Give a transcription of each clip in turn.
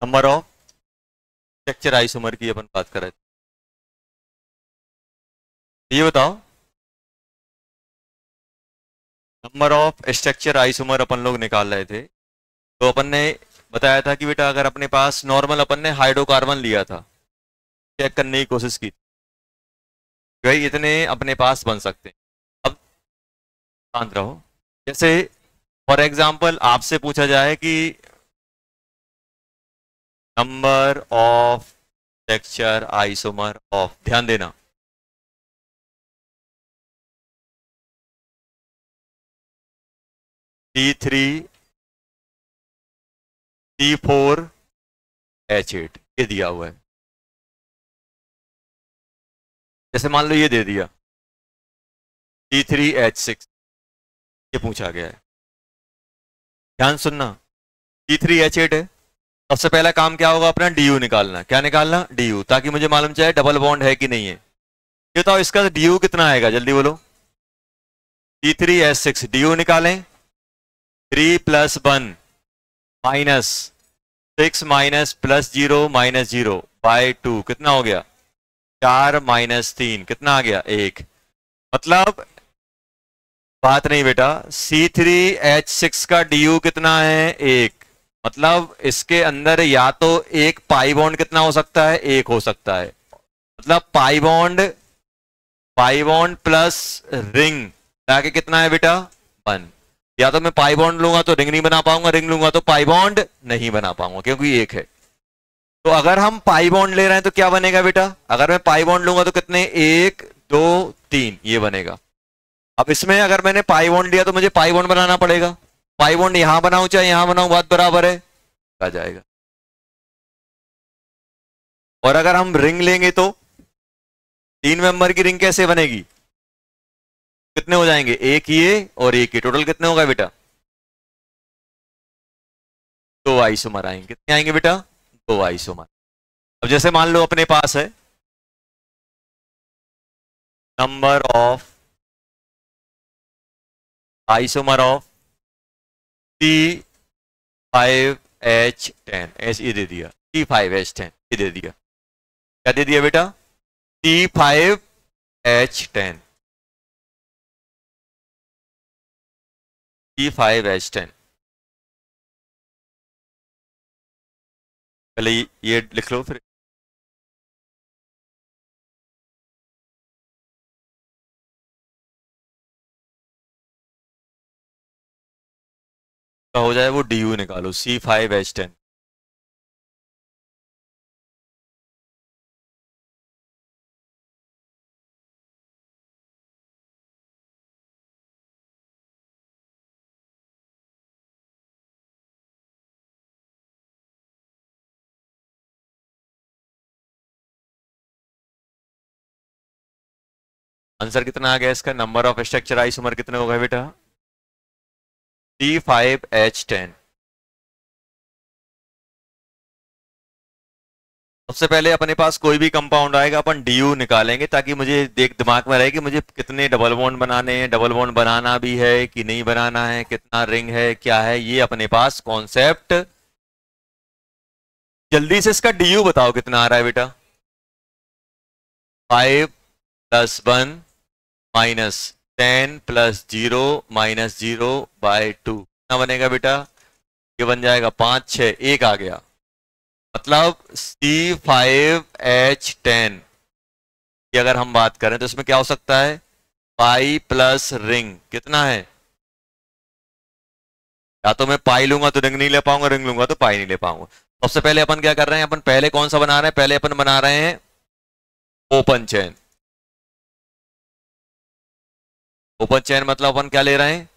Number of structure isomer की अपन बात कर रहे थे। ये बताओ, नंबर ऑफ स्ट्रक्चर आइसोमर अपन लोग निकाल रहे थे, तो अपन ने बताया था कि बेटा अगर अपने पास नॉर्मल अपन ने हाइड्रोकार्बन लिया था, चेक करने की कोशिश की, भाई इतने अपने पास बन सकते हैं। अब शांत रहो। जैसे फॉर एग्जांपल आपसे पूछा जाए कि number of structure isomer of, ध्यान देना, C3 C4 H8 ये दिया हुआ है। जैसे मान लो ये दे दिया C3H6, ये पूछा गया है। ध्यान सुनना, C3H8 है। सबसे पहला काम क्या होगा अपना, DU निकालना। क्या निकालना? DU, ताकि मुझे मालूम चाहे डबल बॉन्ड है कि नहीं है। ये बताओ इसका DU कितना आएगा, जल्दी बोलो। C3H6 DU निकालें, 3 + 1 - 6 - +0 - 0/2 कितना हो गया? 4 - 3 कितना आ गया? 1। मतलब बात नहीं बेटा, C3H6 का DU कितना है? 1। मतलब इसके अंदर या तो एक पाई बॉन्ड कितना हो सकता है? 1 हो सकता है। मतलब पाई बॉन्ड प्लस रिंग लाके कितना है बेटा? 1। या तो मैं पाई बॉन्ड लूंगा तो रिंग नहीं बना पाऊंगा, रिंग लूंगा तो पाई बॉन्ड नहीं बना पाऊंगा, क्योंकि 1 है। तो अगर हम पाई बॉन्ड ले रहे हैं तो क्या बनेगा बेटा? अगर मैं पाई बॉन्ड लूंगा तो कितने? 1 2 3 ये बनेगा। अब इसमें अगर मैंने पाई बॉन्ड लिया तो मुझे पाई बॉन्ड बनाना पड़ेगा। पाई बॉन्ड यहां बनाऊं चाहे यहां बनाऊं, बात बराबर है, आ जाएगा। और अगर हम रिंग लेंगे तो 3 मेंबर की रिंग कैसे बनेगी? कितने हो जाएंगे? एक ये और एक ये, टोटल कितने होगा बेटा? 2 आइसोमर आएंगे। कितने आएंगे बेटा? 2 आइसोमर। अब जैसे मान लो अपने पास है number of isomer of C5H10, ऐसे ये दे दिया, C5H10 ये दे दिया। क्या दे दिया बेटा? C5H10, C5H10। पहले ये लिख लो, फिर हो जाए वो DU निकालो, C5H10। आंसर कितना आ गया इसका? नंबर ऑफ स्ट्रक्चर आइसोमर कितने हो गए बेटा? C5H10। सबसे पहले अपने पास कोई भी कंपाउंड आएगा अपन DU निकालेंगे, ताकि मुझे देख दिमाग में रहे कि मुझे कितने डबल बॉन्ड बनाने हैं, डबल बॉन्ड बनाना भी है कि नहीं बनाना है, कितना रिंग है, क्या है, ये अपने पास कॉन्सेप्ट। जल्दी से इसका DU बताओ कितना आ रहा है बेटा? 5 + 1 - 10 + 0 - 0/2 कितना बनेगा बेटा? ये बन जाएगा 5 6 1 आ गया। मतलब C5H10 की अगर हम बात करें तो इसमें क्या हो सकता है? पाई प्लस रिंग कितना है? या तो मैं पाई लूंगा तो रिंग नहीं ले पाऊंगा, रिंग लूंगा तो पाई नहीं ले पाऊंगा। सबसे पहले अपन क्या कर रहे हैं? अपन पहले कौन सा बना रहे हैं? पहले अपन बना रहे हैं ओपन चेन। ओपन चेन मतलब अपन क्या ले रहे हैं?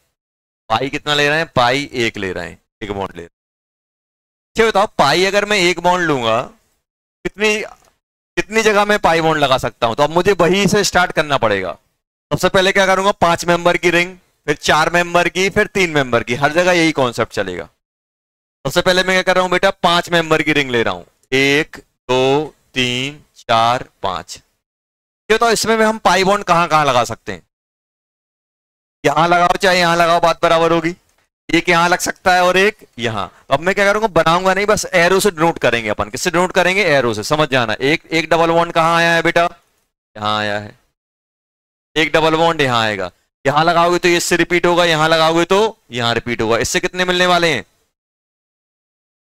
पाई कितना ले रहे हैं? पाई 1 ले रहे हैं, 1 बॉन्ड ले रहे हैं। अच्छा बताओ, पाई अगर मैं 1 बॉन्ड लूंगा, कितनी कितनी जगह में पाई बॉन्ड लगा सकता हूं? तो अब मुझे वही से स्टार्ट करना पड़ेगा। सबसे पहले क्या करूंगा? 5 मेंबर की रिंग, फिर 4 मेंबर की, फिर 3 मेंबर की, हर जगह यही कॉन्सेप्ट चलेगा। सबसे पहले मैं क्या कर रहा हूं बेटा? 5 मेंबर की रिंग ले रहा हूं, 1 2 3 4 5। ये तो इसमें हम पाई बॉन्ड कहां कहां लगा सकते हैं? यहां लगाओ चाहे यहां लगाओ, बात बराबर होगी। एक यहां लग सकता है और एक यहां। तो अब मैं क्या करूंगा, बनाऊंगा नहीं, बस एरो से डिनोट करेंगे अपन। किससे डिनोट करेंगे? एरो से। समझ जाना, एक एक डबल बॉन्ड कहां आया है बेटा? यहां आया है। एक डबल बॉन्ड यहां आएगा, यहां लगाओगे तो ये इससे रिपीट होगा, यहां लगाओगे तो यहां रिपीट होगा। इससे कितने मिलने वाले हैं?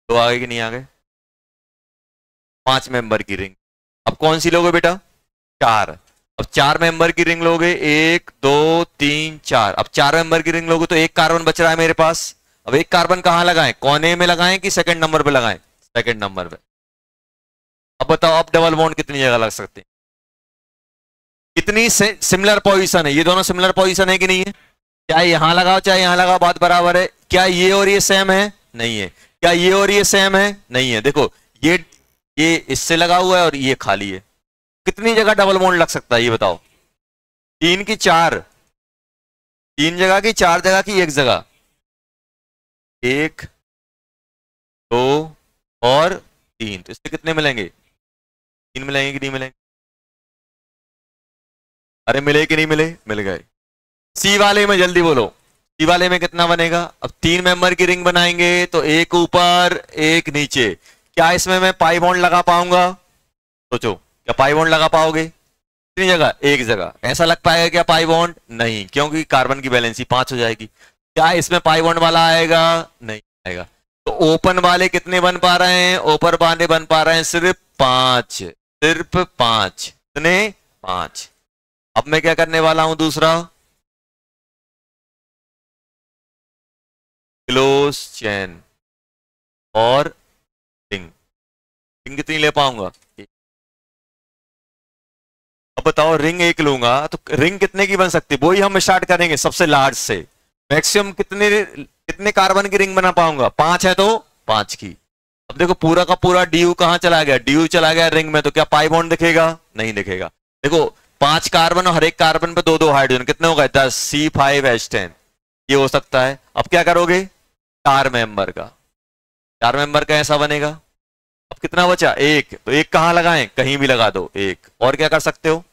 दो आ गए कि नहीं आ गए? 5 मेंबर की रिंग। अब कौन सी लोगे बेटा? चार। अब 4 मेंबर की रिंग लोगे, 1 2 3 4। अब 4 मेंबर की रिंग लोगे तो एक कार्बन बच रहा है मेरे पास। अब एक कार्बन कहां लगाएं? कोने में लगाएं कि सेकंड नंबर पे लगाएं? सेकंड नंबर पे। अब बताओ, अब डबल बॉन्ड कितनी जगह लग सकते हैं? कितनी सिमिलर पोजीशन है? ये दोनों सिमिलर पोजीशन है कि नहीं है? चाहे यहां लगाओ चाहे यहां लगाओ, बात बराबर है। क्या ये और ये सेम है? नहीं है। क्या ये और ये सेम है? नहीं है। देखो, ये इससे लगा हुआ है और ये खाली है। कितनी जगह डबल बॉन्ड लग सकता है ये बताओ? 3 की 4। 3 जगह की, 4 जगह की, एक जगह। 1 2 और 3, तो इससे कितने मिलेंगे? 3 मिलेंगे कि नहीं मिलेंगे? अरे मिले कि नहीं मिले? मिल गए। सी वाले में जल्दी बोलो, सी वाले में कितना बनेगा? अब 3 मेंबर की रिंग बनाएंगे तो एक ऊपर एक नीचे। क्या इसमें मैं पाई बॉन्ड लगा पाऊंगा? सोचो, क्या पाई बॉन्ड लगा पाओगे? कितनी जगह? एक जगह। ऐसा लग पाएगा क्या पाई बॉन्ड? नहीं, क्योंकि कार्बन की वैलेंसी 5 हो जाएगी। क्या इसमें पाई बॉन्ड वाला आएगा? नहीं आएगा। तो ओपन वाले कितने बन पा रहे हैं? ओपन वाले बन पा रहे हैं सिर्फ 5, सिर्फ 5। कितने? 5। अब मैं क्या करने वाला हूं? दूसरा, क्लोज चैन और रिंग। रिंग कितनी ले पाऊंगा? अब बताओ, रिंग एक लूंगा तो रिंग कितने की बन सकती है? वही हम स्टार्ट करेंगे सबसे लार्ज से। मैक्सिमम कितने कितने कार्बन की रिंग बना पाऊंगा? 5 है तो 5 की। अब देखो, पूरा का पूरा डी कहां चला गया? डी चला गया रिंग में, तो क्या पाई बॉन्ड दिखेगा? नहीं दिखेगा। देखो, 5 कार्बन और हर एक कार्बन पे दो दो हाइड्रोजन, कितने हो गए? 10, C5H10। ये हो सकता है। अब क्या करोगे? 4 मेंबर का। 4 मेंबर का ऐसा बनेगा। अब कितना बचा? एक। तो एक कहां लगाएं? कहीं भी लगा दो एक। और क्या कर सकते हो?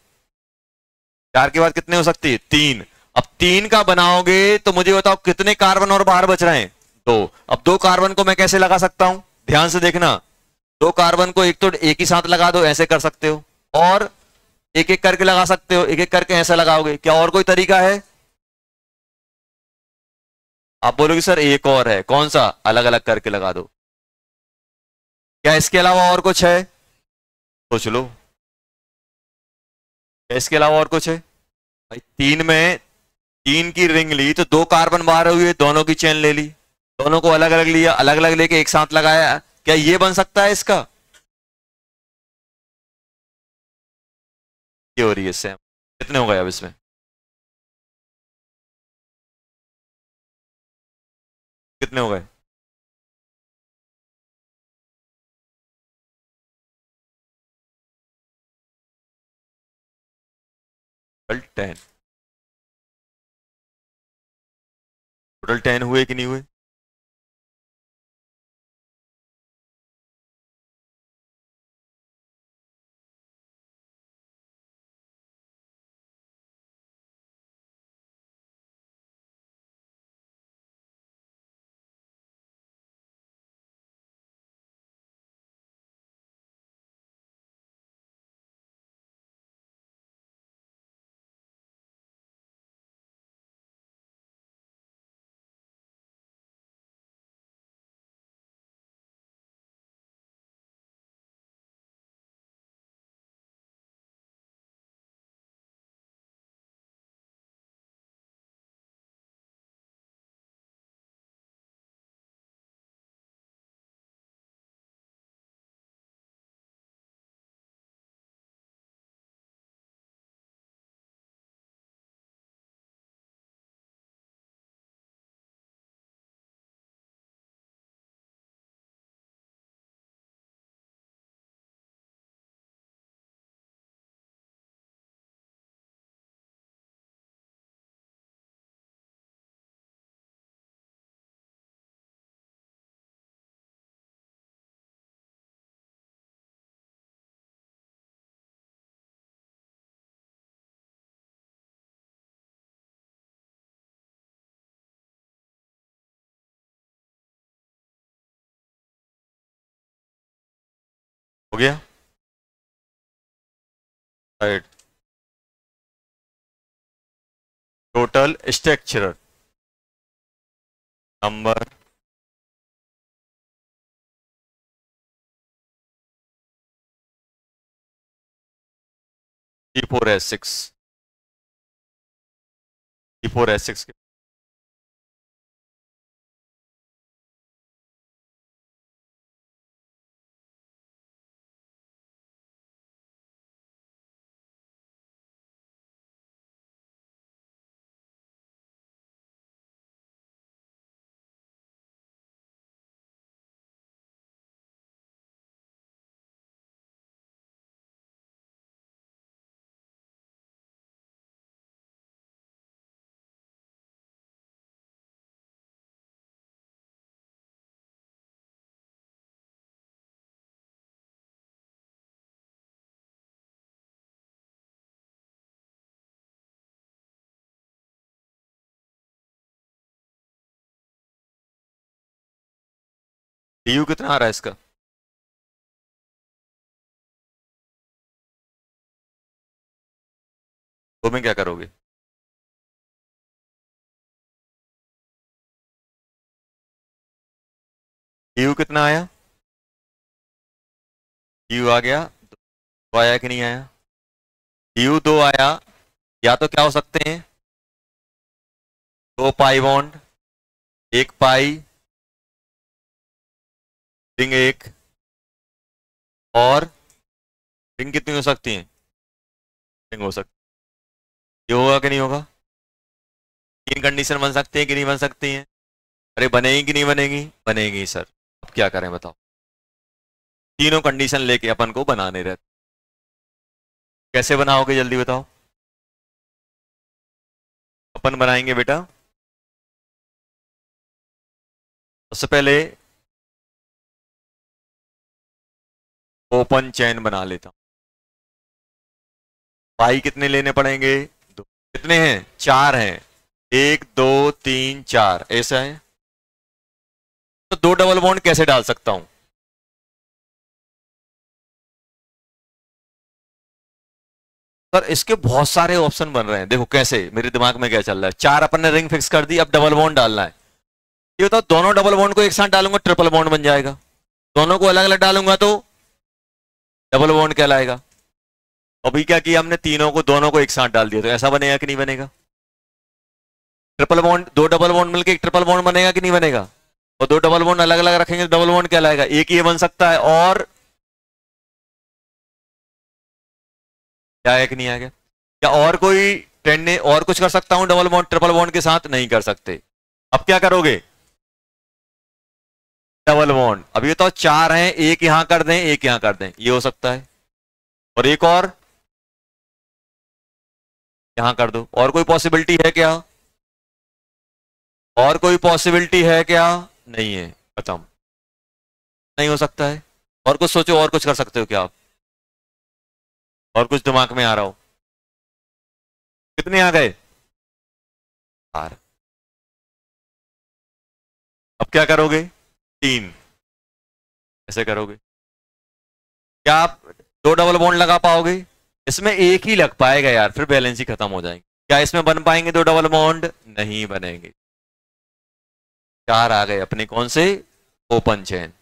4 के बाद कितने हो सकती है? 3। अब 3 का बनाओगे तो मुझे बताओ कितने कार्बन और बाहर बच रहे हैं? 2। अब 2 कार्बन को मैं कैसे लगा सकता हूं? ध्यान से देखना। 2 कार्बन को एक तो एक ही साथ लगा दो, ऐसे कर सकते हो। और एक एक करके लगा सकते हो, एक एक करके ऐसे लगाओगे। क्या और कोई तरीका है? आप बोलोगे सर एक और है, कौन सा? अलग अलग करके लगा दो। क्या इसके अलावा और कुछ है? सोच लो। क्या इसके अलावा और कुछ है? भाई, 3 की रिंग ली तो 2 कार्बन बाहर हुए, दोनों की चेन ले ली। दोनों को अलग अलग लिया, अलग अलग लेके एक साथ लगाया। क्या ये बन सकता है इसका? ये हो रही है सेम। कितने हो गए अब इसमें? कितने हो गए? टोटल 10। टोटल 10 हुए कि नहीं हुए? हो गया। Right. Total structural number C4H6, C4H6 DU कितना आ रहा है इसका? तो में क्या करोगे? DU कितना आया? DU आ गया, तो आया कि नहीं आया? DU 2 आया। या तो क्या हो सकते हैं, 2 पाई बॉन्ड, 1 पाई, रिंग 1, और रिंग कितनी हो सकती है? रिंग हो सकती, ये होगा कि नहीं होगा? 3 कंडीशन बन सकती है कि नहीं बन सकती है? अरे बनेगी कि नहीं बनेगी? बनेगी सर। अब क्या करें बताओ? तीनों कंडीशन लेके अपन को बनाने रहते। कैसे बनाओगे जल्दी बताओ? अपन बनाएंगे बेटा, सबसे पहले ओपन चैन बना लेता हूं। पाई कितने लेने पड़ेंगे? 2। कितने हैं? 4 हैं। 1 2 3 4 ऐसा है। तो 2 डबल बॉन्ड कैसे डाल सकता हूं? सर इसके बहुत सारे ऑप्शन बन रहे हैं। देखो कैसे, मेरे दिमाग में क्या चल रहा है। 4 अपन ने रिंग फिक्स कर दी, अब डबल बॉन्ड डालना है। ये बताओ, दोनों डबल बॉन्ड को एक साथ डालूंगा ट्रिपल बॉन्ड बन जाएगा, दोनों को अलग अलग डालूंगा तो डबल बॉन्ड कहलाएगा। अभी क्या किया हमने, तीनों को, दोनों को एक साथ डाल दिया, तो ऐसा बनेगा कि नहीं बनेगा? ट्रिपल बॉन्ड, 2 डबल बॉन्ड मिलकर एक ट्रिपल बॉन्ड बनेगा कि नहीं बनेगा? और 2 डबल बॉन्ड अलग अलग रखेंगे तो डबल बॉन्ड कहलाएगा। एक ये बन सकता है, और क्या है कि नहीं आएगा? क्या और कोई ट्रेंड ने और कुछ कर सकता हूं डबल बॉन्ड ट्रिपल बॉन्ड के साथ? नहीं कर सकते। अब क्या करोगे? Double bond. अभी तो 4 हैं, एक यहां कर दें, एक यहां कर दें, ये हो सकता है। और एक और यहां कर दो। और कोई पॉसिबिलिटी है क्या? और कोई पॉसिबिलिटी है क्या? नहीं है, खत्म। नहीं हो सकता है। और कुछ सोचो, और कुछ कर सकते हो क्या आप? और कुछ दिमाग में आ रहा हो? कितने आ गए? 4। अब क्या करोगे? 3। ऐसे करोगे? क्या आप 2 डबल बॉन्ड लगा पाओगे? इसमें एक ही लग पाएगा यार, फिर बैलेंस ही खत्म हो जाएंगे। क्या इसमें बन पाएंगे 2 डबल बॉन्ड? नहीं बनेंगे। 4 आ गए अपने, कौन से? Open chain.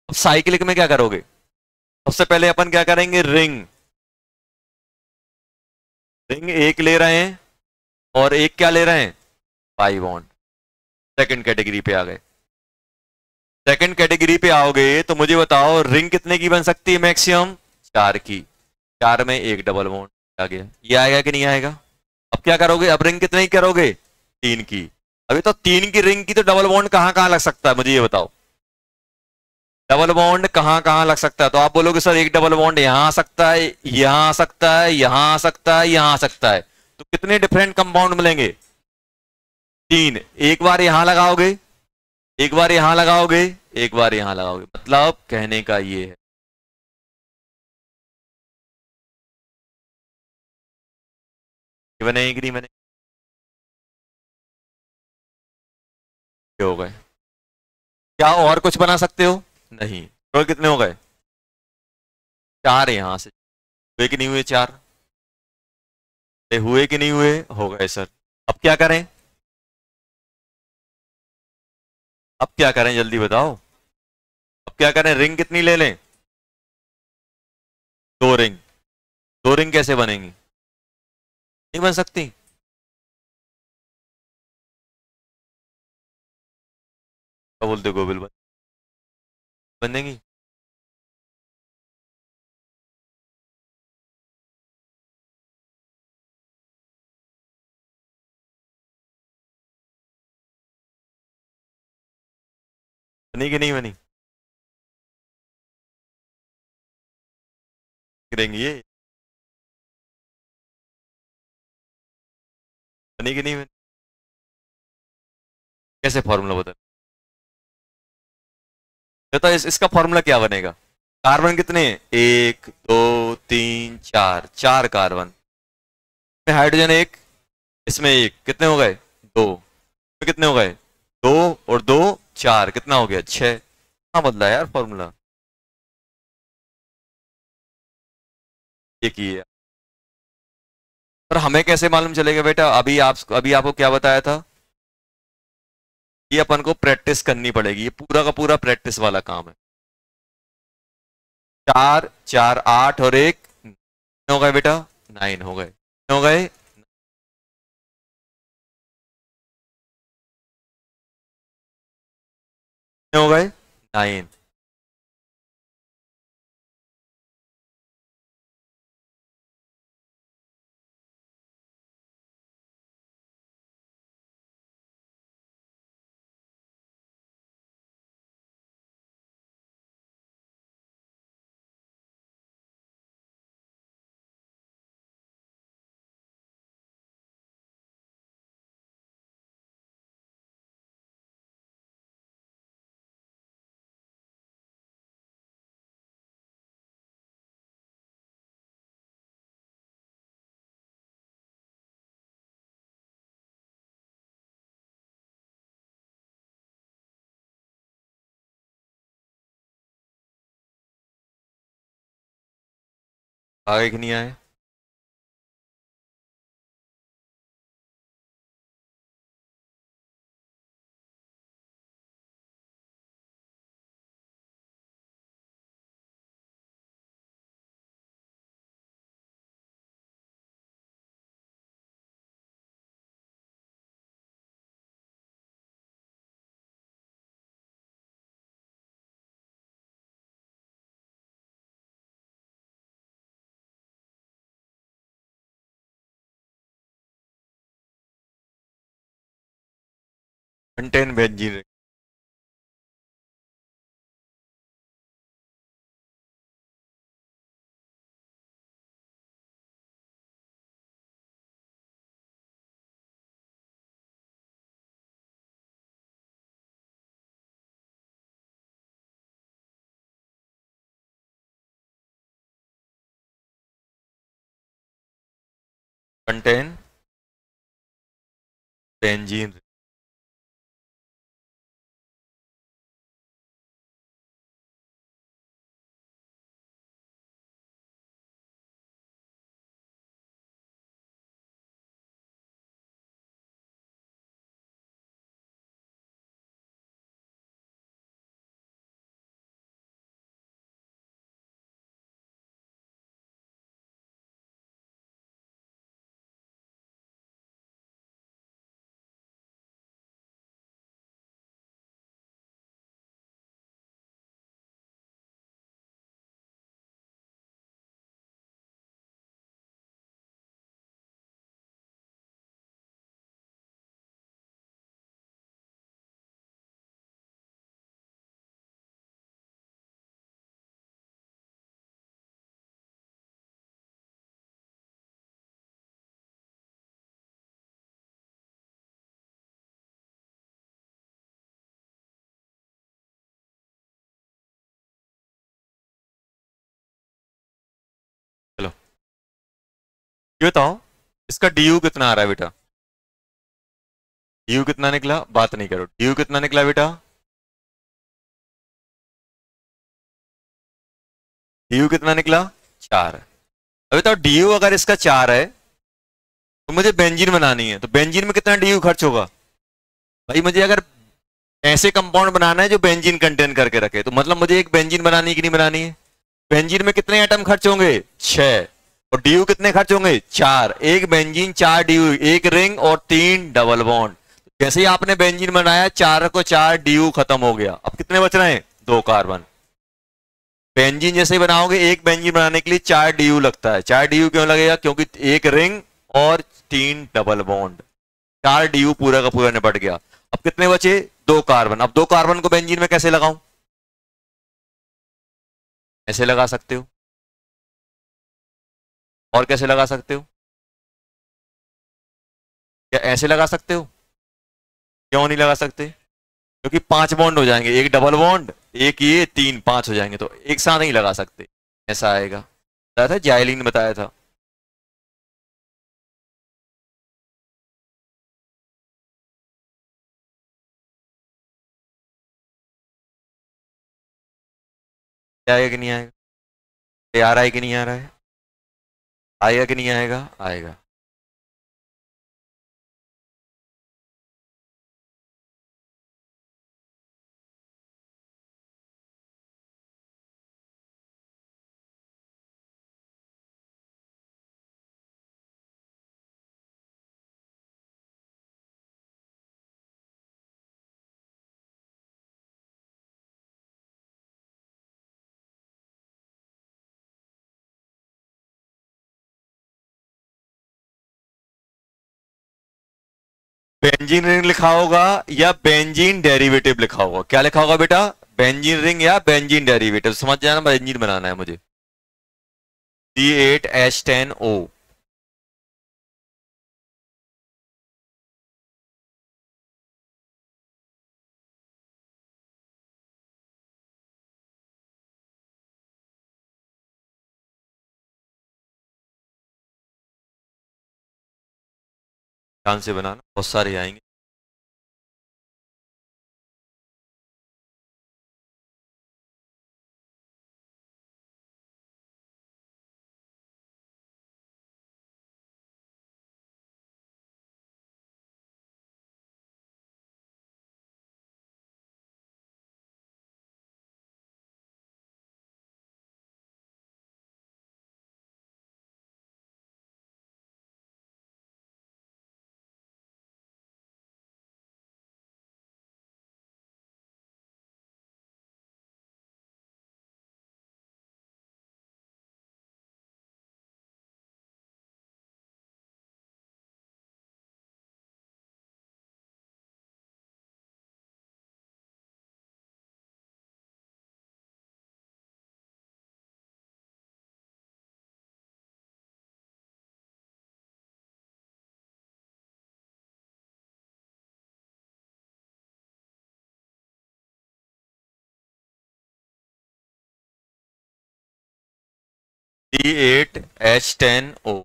अब साइक्लिक में क्या करोगे? सबसे पहले अपन क्या करेंगे, रिंग। रिंग एक ले रहे हैं, और एक क्या ले रहे हैं? Pi bond. सेकंड कैटेगरी पे आ गए। सेकंड कैटेगरी पे आओगे तो मुझे बताओ, रिंग कितने की बन सकती है मैक्सिमम? 4 की। 4 में एक डबल बॉन्ड आ गया, ये आएगा कि नहीं आएगा? अब क्या करोगे? अब रिंग कितने की करोगे? 3 की। अभी तो 3 की रिंग की, तो डबल बॉन्ड कहां कहां लग सकता है मुझे ये बताओ? डबल बॉन्ड कहां कहां लग सकता है? तो आप बोलोगे सर एक डबल बॉन्ड यहां आ सकता है, यहां आ सकता है, यहां आ सकता है, यहां आ सकता है। तो कितने डिफरेंट कंपाउंड मिलेंगे? 3। एक बार यहां लगाओगे, एक बार यहां लगाओगे, एक बार यहां लगाओगे। मतलब कहने का ये है, ये बनेगी कि नहीं बनेगी? ये हो गए। क्या और कुछ बना सकते हो? नहीं। तो कितने हो गए? 4 यहां से हुए कि नहीं हुए? 4 हुए कि नहीं हुए? हो गए सर। अब क्या करें? अब क्या करें जल्दी बताओ। अब क्या करें? रिंग कितनी ले लें? 2 रिंग। 2 रिंग कैसे बनेंगी? नहीं बन सकती। क्या बोलते गोविल? बनेंगी। बनी कि नहीं बनी? करेंगी ये? बनी कि नहीं बनी? कैसे फॉर्मूला बता? तो इसका फॉर्मूला क्या बनेगा? कार्बन कितने हैं? 1 2 3 4, 4 कार्बन। हाइड्रोजन 1, इसमें 1, कितने हो गए? 2। कितने हो गए? 2 और 2 4, कितना हो गया? 6। हाँ बदला यार फॉर्मूला। एक ही है। पर हमें कैसे मालूम चलेगा बेटा? अभी आपको क्या बताया था? ये अपन को प्रैक्टिस करनी पड़ेगी। ये पूरा का पूरा प्रैक्टिस वाला काम है। 4 4 8 और 1 हो गए बेटा? 9 हो गए। हो गए। हो गए 9। आगे कि नहीं आए? Contain benzene. Contain benzene. चलो ये बताओ, इसका डी कितना आ रहा है बेटा? डी कितना निकला? बात नहीं करो। डी कितना निकला बेटा? डी कितना निकला? 4 है। अभी तो डी अगर इसका 4 है तो मुझे बेंजीन बनानी है, तो बेंजीन में कितना डी खर्च होगा भाई? मुझे अगर ऐसे कंपाउंड बनाना है जो बेंजीन कंटेन करके रखे, तो मतलब मुझे एक बेंजीन बनानी है कि नहीं बनानी है? बेंजीन में कितने एटम खर्च होंगे? 6। और डी कितने खर्च होंगे? 4। एक बेंजीन 4 डी, एक रिंग और 3 डबल बॉन्ड। जैसे ही आपने बेंजीन बनाया 4 को 4 डी खत्म हो गया। अब कितने बच रहे हैं? 2 कार्बन। बेंजीन जैसे ही बनाओगे, एक बेंजीन बनाने के लिए 4 डी लगता है। 4 डी क्यों लगेगा? क्योंकि एक रिंग और 3 डबल बॉन्ड, 4 डी पूरा का पूरा निपट गया। अब कितने बचे? 2 कार्बन। अब 2 कार्बन को बेंजीन में कैसे लगाऊं? ऐसे लगा सकते हो, और कैसे लगा सकते हो? क्या ऐसे लगा सकते हो? क्यों नहीं लगा सकते? क्योंकि 5 बॉन्ड हो जाएंगे, एक डबल बॉन्ड, एक ये, 3, 5 हो जाएंगे, तो एक साथ नहीं लगा सकते। ऐसा आएगा। बताया था, जाइलिन ने बताया था। क्या आएगा कि नहीं आएगा? ये आ रहा है कि नहीं आ रहा है? आएगा कि नहीं आएगा? आएगा। बेंजीन रिंग लिखा होगा या बेंजीन डेरिवेटिव लिखा होगा? क्या लिखा होगा बेटा? बेंजीन रिंग या बेंजीन डेरिवेटिव। समझ जाना, बेंजीन बनाना है मुझे। C8H10O। ध्यान से बनाना, बहुत सारे आएंगे। C8H10O।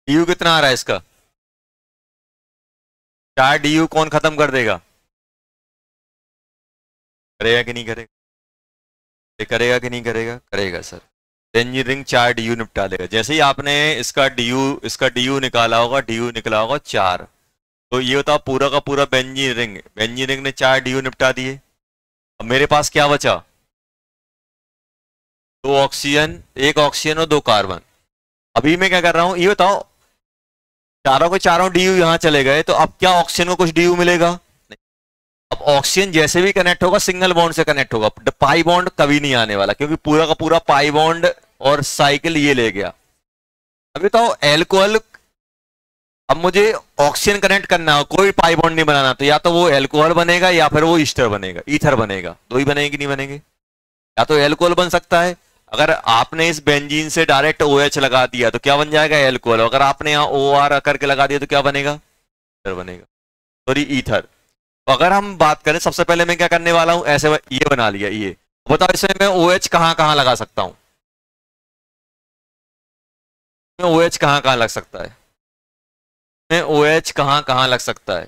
डी कितना आ रहा है इसका? 4 डी कौन खत्म कर देगा? करेगा कि नहीं करेगा? ये करेगा कि नहीं करेगा? करेगा सर। बेंजीन रिंग 4 डी निपटा देगा। जैसे ही आपने इसका डी निकाला होगा, डी निकला होगा 4, तो ये होता पूरा का पूरा बेंजीन रिंग ने 4 डी निपटा दिए। अब मेरे पास क्या बचा? 2 ऑक्सीजन, 1 ऑक्सीजन और 2 कार्बन। अभी मैं क्या कर रहा हूं ये बताओ, चारों के चारों डी यहां चले गए, तो अब क्या ऑक्सीजन को कुछ डी मिलेगा? नहीं। अब ऑक्सीजन जैसे भी कनेक्ट होगा सिंगल बॉन्ड से कनेक्ट होगा, पाई बॉन्ड कभी नहीं आने वाला, क्योंकि पूरा का पूरा पाई बॉन्ड और साइकिल ये ले गया। अभी तो एल्कोहल, अब मुझे ऑक्सीजन कनेक्ट करना हो, कोई पाई बॉन्ड नहीं बनाना, तो या तो वो एल्कोहल बनेगा या फिर वो ईस्टर बनेगा, ईथर बनेगा। दो ही बनेंगे कि नहीं बनेंगे? या तो एल्कोहल बन सकता है, अगर आपने इस बेंजीन से डायरेक्ट OH लगा दिया तो क्या बन जाएगा, एल्कोहल। अगर आपने यहाँ OR करके लगा दिया तो क्या बनेगा, ईथर बनेगा, सॉरी ईथर। तो अगर हम बात करें, सबसे पहले मैं क्या करने वाला हूं, ऐसे ये बना लिया ये। बताओ इसमें मैं OH कहाँ कहाँ लगा सकता हूँ, मैं OH कहाँ कहाँ लग सकता है, मैं OH कहाँ कहाँ लग सकता है।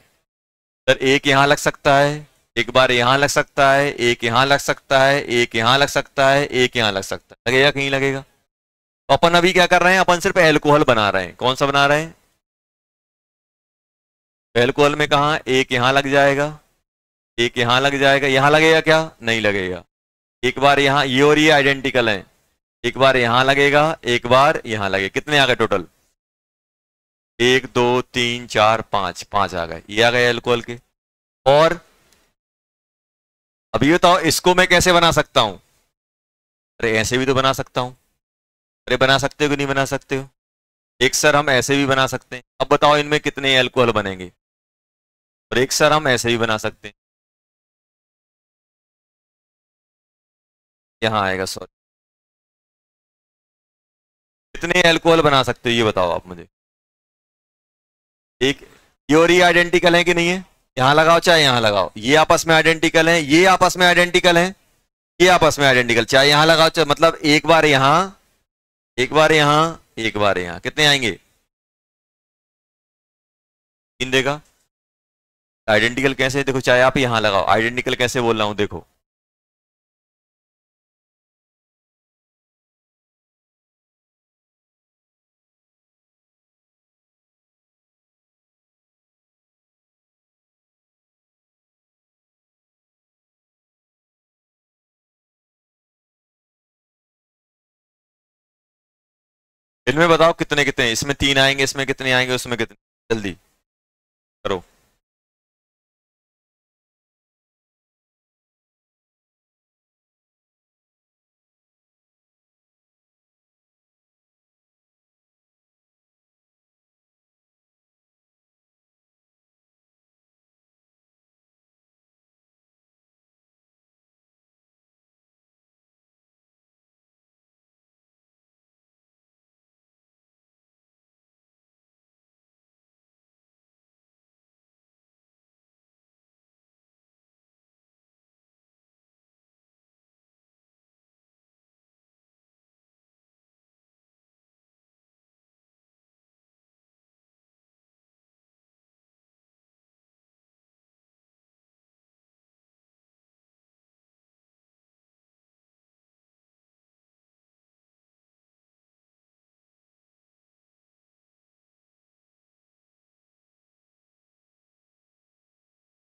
सर एक यहाँ लग सकता है, एक बार यहाँ लग सकता है, एक यहाँ लग सकता है, एक यहाँ लग सकता है, एक यहाँ लग सकता है, लगेगा कहीं लगेगा। तो अपन अभी क्या कर रहे हैं, अपन सिर्फ एल्कोहल बना रहे हैं। कौन सा बना रहे हैं, एल्कोहल में कहा, एक यहाँ लग जाएगा, एक यहाँ लग जाएगा, यहाँ लगेगा क्या, नहीं लगेगा। एक बार यहाँ, ये और ये आइडेंटिकल है, एक बार यहाँ लगेगा, एक बार यहाँ लगेगा। कितने आ गए टोटल, 1 2 3 4 5, 5 आ गए, ये आ गए एल्कोहल के। और अभी बताओ इसको मैं कैसे बना सकता हूं, अरे ऐसे भी तो बना सकता हूं। अरे बना सकते हो कि नहीं बना सकते हो, एक सर हम ऐसे भी बना सकते हैं। अब बताओ इनमें कितने एल्कोहल बनेंगे, और एक सर हम ऐसे भी बना सकते हैं, यहां आएगा सॉरी। कितने एल्कोहल बना सकते हो ये बताओ आप मुझे। एक, ये और ये आइडेंटिकल है कि नहीं है, यहां लगाओ चाहे यहां लगाओ, ये आपस में आइडेंटिकल है, ये आपस में आइडेंटिकल है, ये आपस में आइडेंटिकल, चाहे यहां लगाओ चाहे, मतलब एक बार यहां, एक बार यहां, एक बार यहां, कितने आएंगे, 3 देगा। आइडेंटिकल कैसे, देखो चाहे आप यहां लगाओ, आइडेंटिकल कैसे बोल रहा हूं देखो। इनमें बताओ कितने कितने, इसमें 3 आएंगे, इसमें कितने आएंगे, उसमें कितने, जल्दी करो।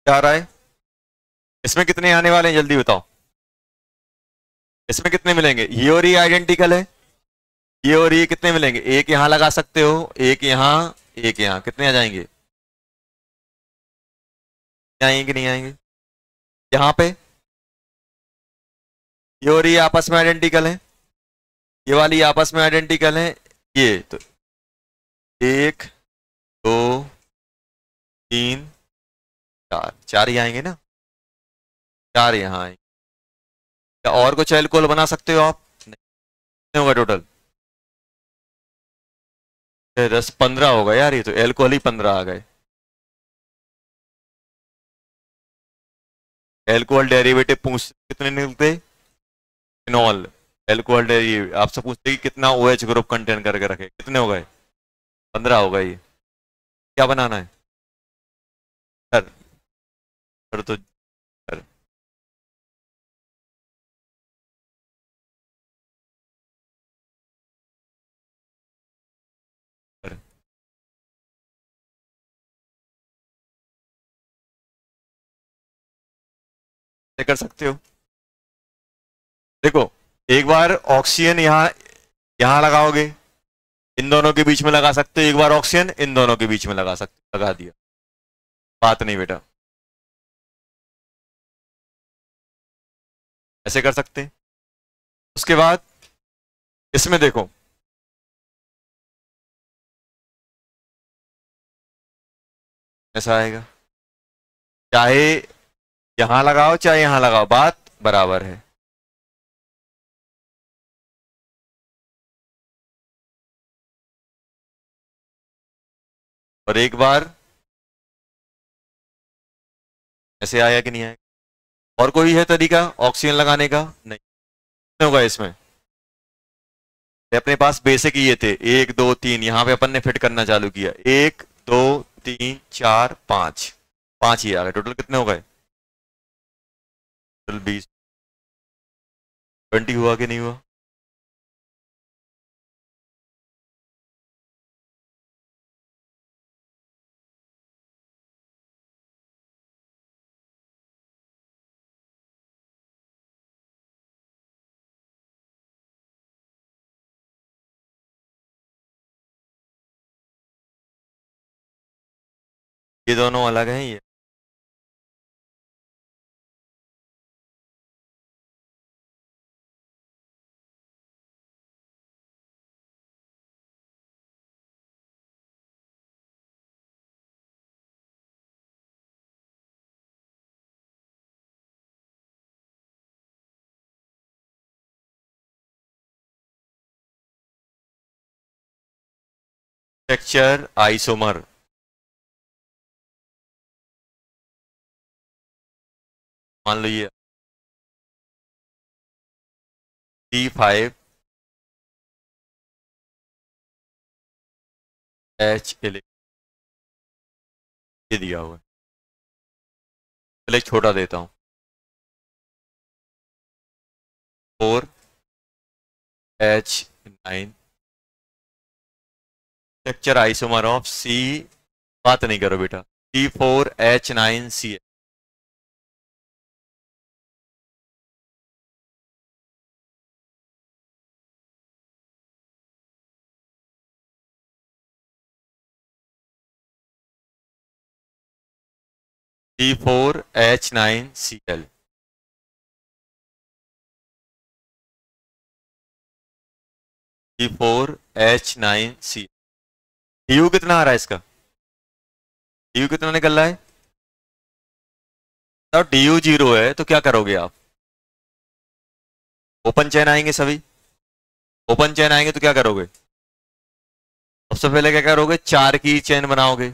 क्या आ रहा है, इसमें कितने आने वाले हैं जल्दी बताओ, इसमें कितने मिलेंगे, ये और ये आइडेंटिकल है, ये और ये कितने मिलेंगे, एक यहां लगा सकते हो, एक यहां, एक यहां, कितने आ जाएंगे, आएंगे कि नहीं आएंगे। यहाँ पे ये और ये आपस में आइडेंटिकल है, ये वाली आपस में आइडेंटिकल है, ये तो 1 2 3 4, 4 ही आएंगे ना, 4 यहाँ आएंगे। क्या और कुछ एल्कोहल बना सकते हो आप, नहीं, कितने होगा टोटल, 10 15 होगा यार, ये तो एल्कोहल ही 15 आ गए। एल्कोहल डेरिवेटिव पूछ कितने निकलते, फिनॉल, एल्कोहल ये आपसे पूछते कि कितना OH ग्रुप कंटेन करके रखे, कितने हो गए, 15 हो गए। क्या बनाना है सर, सर तो सर सर ऐसे कर सकते हो, देखो एक बार ऑक्सीजन यहाँ, यहाँ लगाओगे, इन दोनों के बीच में लगा सकते हो, एक बार ऑक्सीजन इन दोनों के बीच में लगा सकते, लगा दिया, बात नहीं बेटा, ऐसे कर सकते हैं। उसके बाद इसमें देखो, ऐसा आएगा, चाहे यहां लगाओ चाहे यहां लगाओ, बात बराबर है। और एक बार ऐसे आया कि नहीं आया? और कोई है तरीका ऑक्सीजन लगाने का? नहीं होगा इसमें। अपने पास बेसिक ये थे 1 2 3, यहां पे अपन ने फिट करना चालू किया 1 2 3 4 5, 5 ही आ गए। टोटल कितने हो गए? टोटल 20। 20 हुआ कि नहीं हुआ? ये दोनों अलग हैं ये। Structure isomer. मान लो ये C5H11, ये दिया हुआ है। चलो एक छोटा देता हूं 4H9, structure isomer of C, बात नहीं करो बेटा, C4H9C। C4H9Cl। C4H9C। DU कितना आ रहा है इसका? DU कितना निकल रहा है? तो DU 0 है तो क्या करोगे आप? ओपन चेन आएंगे सभी। ओपन चेन आएंगे तो क्या करोगे? सबसे पहले क्या करोगे? 4 की चेन बनाओगे।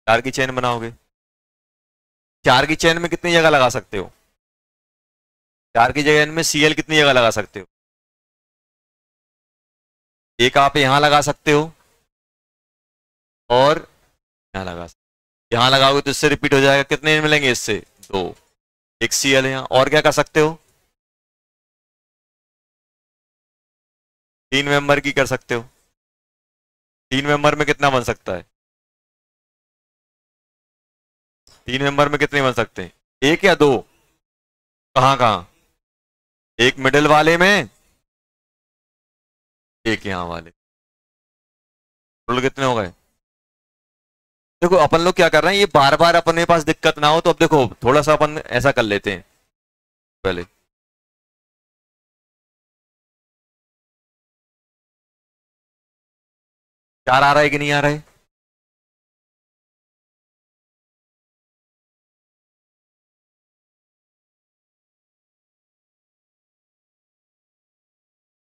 4 की चेन बनाओगे। 4 की चेन में कितनी जगह लगा सकते हो? 4 की जगह में Cl कितनी जगह लगा सकते हो? एक आप यहां लगा सकते हो और यहां लगा सकते हो। यहां लगाओगे तो इससे रिपीट हो जाएगा, कितने मिलेंगे इससे? 2। एक Cl है यहां। और क्या कर सकते हो? 3 मेंबर की कर सकते हो। 3 मेंबर में कितना बन सकता है? 3 मेंबर में कितने बन सकते हैं? एक या दो? कहां कहां? एक मिडिल वाले में, एक यहां वाले। टोटल कितने हो गए? देखो अपन लोग क्या कर रहे हैं, ये बार बार अपने पास दिक्कत ना हो तो अब देखो थोड़ा सा अपन ऐसा कर लेते हैं पहले। 4 आ रहा है कि नहीं आ रहा है?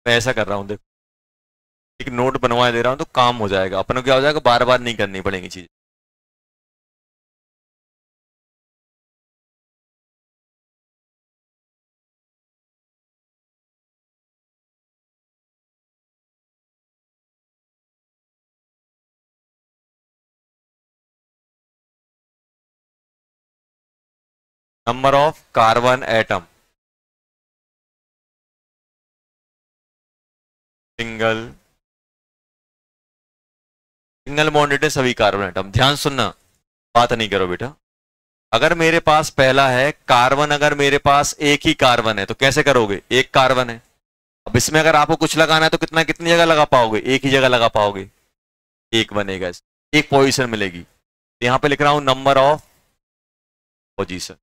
मैं ऐसा कर रहा हूं देखो, एक नोट बनवा दे रहा हूं तो काम हो जाएगा अपन को। क्या हो जाएगा? बार बार नहीं करनी पड़ेंगी चीज। Number of carbon atom, single single bonded है सभी कार्बन एटम। ध्यान सुनना, बात नहीं करो बेटा। अगर मेरे पास पहला है कार्बन, अगर मेरे पास एक ही कार्बन है तो कैसे करोगे? एक कार्बन है। अब इसमें अगर आपको कुछ लगाना है तो कितना, कितनी जगह लगा पाओगे? एक ही जगह लगा पाओगे। एक बनेगा एक पोजीशन मिलेगी। यहां पे लिख रहा हूं नंबर ऑफ पोजीशन।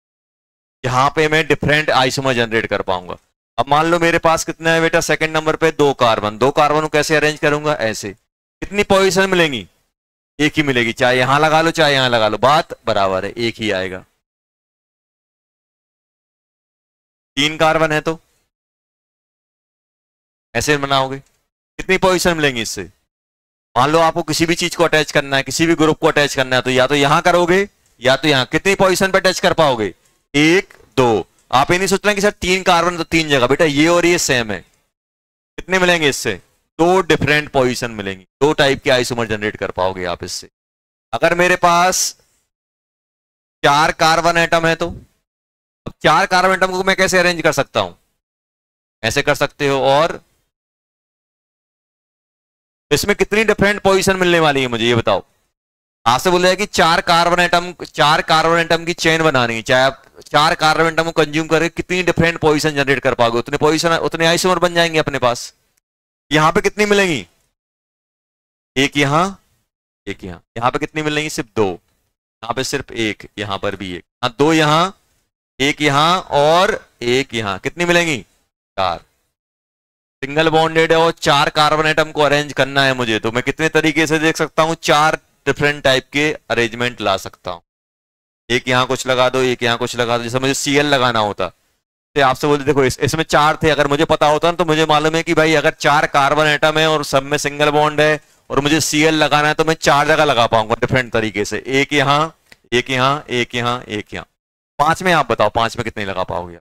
यहां पे मैं डिफरेंट आइसोमर जनरेट कर पाऊंगा। अब मान लो मेरे पास कितना है बेटा? सेकंड नंबर पे 2 कार्बन। 2 कार्बन को कैसे अरेंज करूंगा? ऐसे। कितनी पोजीशन मिलेंगी? एक ही मिलेगी, चाहे यहां लगा लो चाहे यहां लगा लो, बात बराबर है, एक ही आएगा। 3 कार्बन है तो ऐसे बनाओगे, कितनी पोजीशन मिलेंगी इससे? मान लो आपको किसी भी चीज को अटैच करना है, किसी भी ग्रुप को अटैच करना है, तो या तो यहां करोगे या तो यहां। कितनी पोजीशन पे अटैच कर पाओगे? 1 2। आप ये नहीं सोचना कि सर 3 कार्बन तो 3 जगह, बेटा ये और ये सेम है। कितने मिलेंगे इससे? 2 डिफरेंट पोजीशन मिलेंगी, 2 टाइप के आइसोमर जनरेट कर पाओगे आप इससे। अगर मेरे पास 4 कार्बन एटम है तो अब 4 कार्बन एटम को मैं कैसे अरेंज कर सकता हूं? ऐसे कर सकते हो। और इसमें कितनी डिफरेंट पोजीशन मिलने वाली है मुझे ये बताओ। आपसे बोला है कि 4 कार्बन एटम की चेन बनानी है, चाहे आप 4 कार्बन एटम को कंज्यूम करके कितनी डिफरेंट पोजीशन जनरेट कर पाओगे, उतने पोजीशन उतने आइसोमर बन जाएंगे अपने पास। यहां पे कितनी मिलेंगी? एक यहां, एक यहां। यहां पे कितनी मिलेंगी? सिर्फ 2। यहां पे सिर्फ 1, यहां पर भी 1। हाँ 2 यहां, 1 यहां और 1 यहां। कितनी मिलेंगी? 4। सिंगल बॉन्डेड है और 4 कार्बन एटम को अरेंज करना है मुझे, तो मैं कितने तरीके से देख सकता हूं? 4 डिफरेंट टाइप के अरेंजमेंट ला सकता हूं। एक यहां कुछ लगा दो, एक यहां कुछ लगा दो। जैसे मुझे Cl लगाना होता तो आपसे बोलते देखो इसमें 4 थे, अगर मुझे पता होता ना तो मुझे मालूम है कि भाई अगर 4 कार्बन एटम है और सब में सिंगल बॉन्ड है और मुझे Cl लगाना है तो मैं 4 जगह लगा पाऊंगा डिफरेंट तरीके से। एक यहां, एक यहां, एक यहां, एक यहां। 5 में आप बताओ 5 में कितने लगा पाओगे?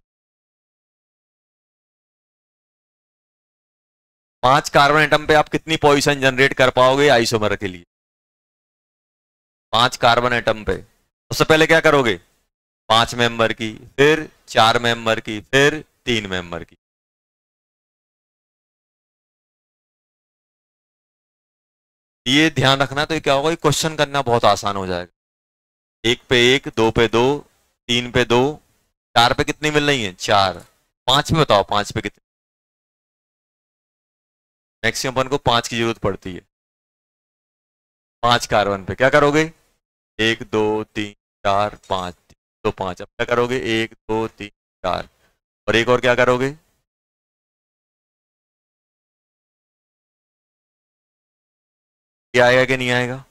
5 कार्बन एटम पे आप कितनी पोजीशन जनरेट कर पाओगे आइसोमर के लिए? 5 कार्बन एटम पे सबसे पहले क्या करोगे? 5 मेंबर की, फिर 4 मेंबर की, फिर 3 मेंबर की। ये ध्यान रखना, तो क्या होगा, क्वेश्चन करना बहुत आसान हो जाएगा। 1 पे 1, 2 पे 2, 3 पे 2, 4 पे कितनी मिल रही है? 4। 5 पे बताओ 5 पे कितनी? मैक्सिमम अपन को 5 की जरूरत पड़ती है। 5 कार्बन पे क्या करोगे? 1 2 3 4 5, 2 5। अब क्या करोगे? 1 2 3 4 और एक और क्या करोगे? ये आएगा कि नहीं आएगा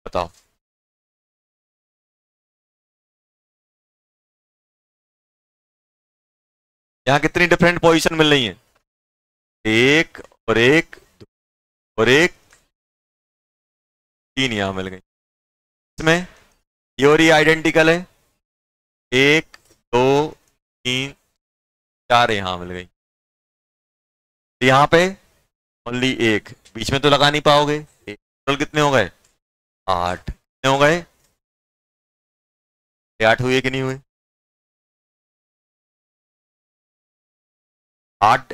बताओ? यहाँ कितनी डिफरेंट पोजीशन मिल रही है? एक और एक और एक, 3 यहां मिल गई। इसमें ये और ये आइडेंटिकल है। 1 2 3 4 यहां मिल गई। यहां पे ओनली 1, बीच में तो लगा नहीं पाओगे। टोटल कितने हो गए? 8। कितने हो गए? 8 हुए कि नहीं हुए? 8।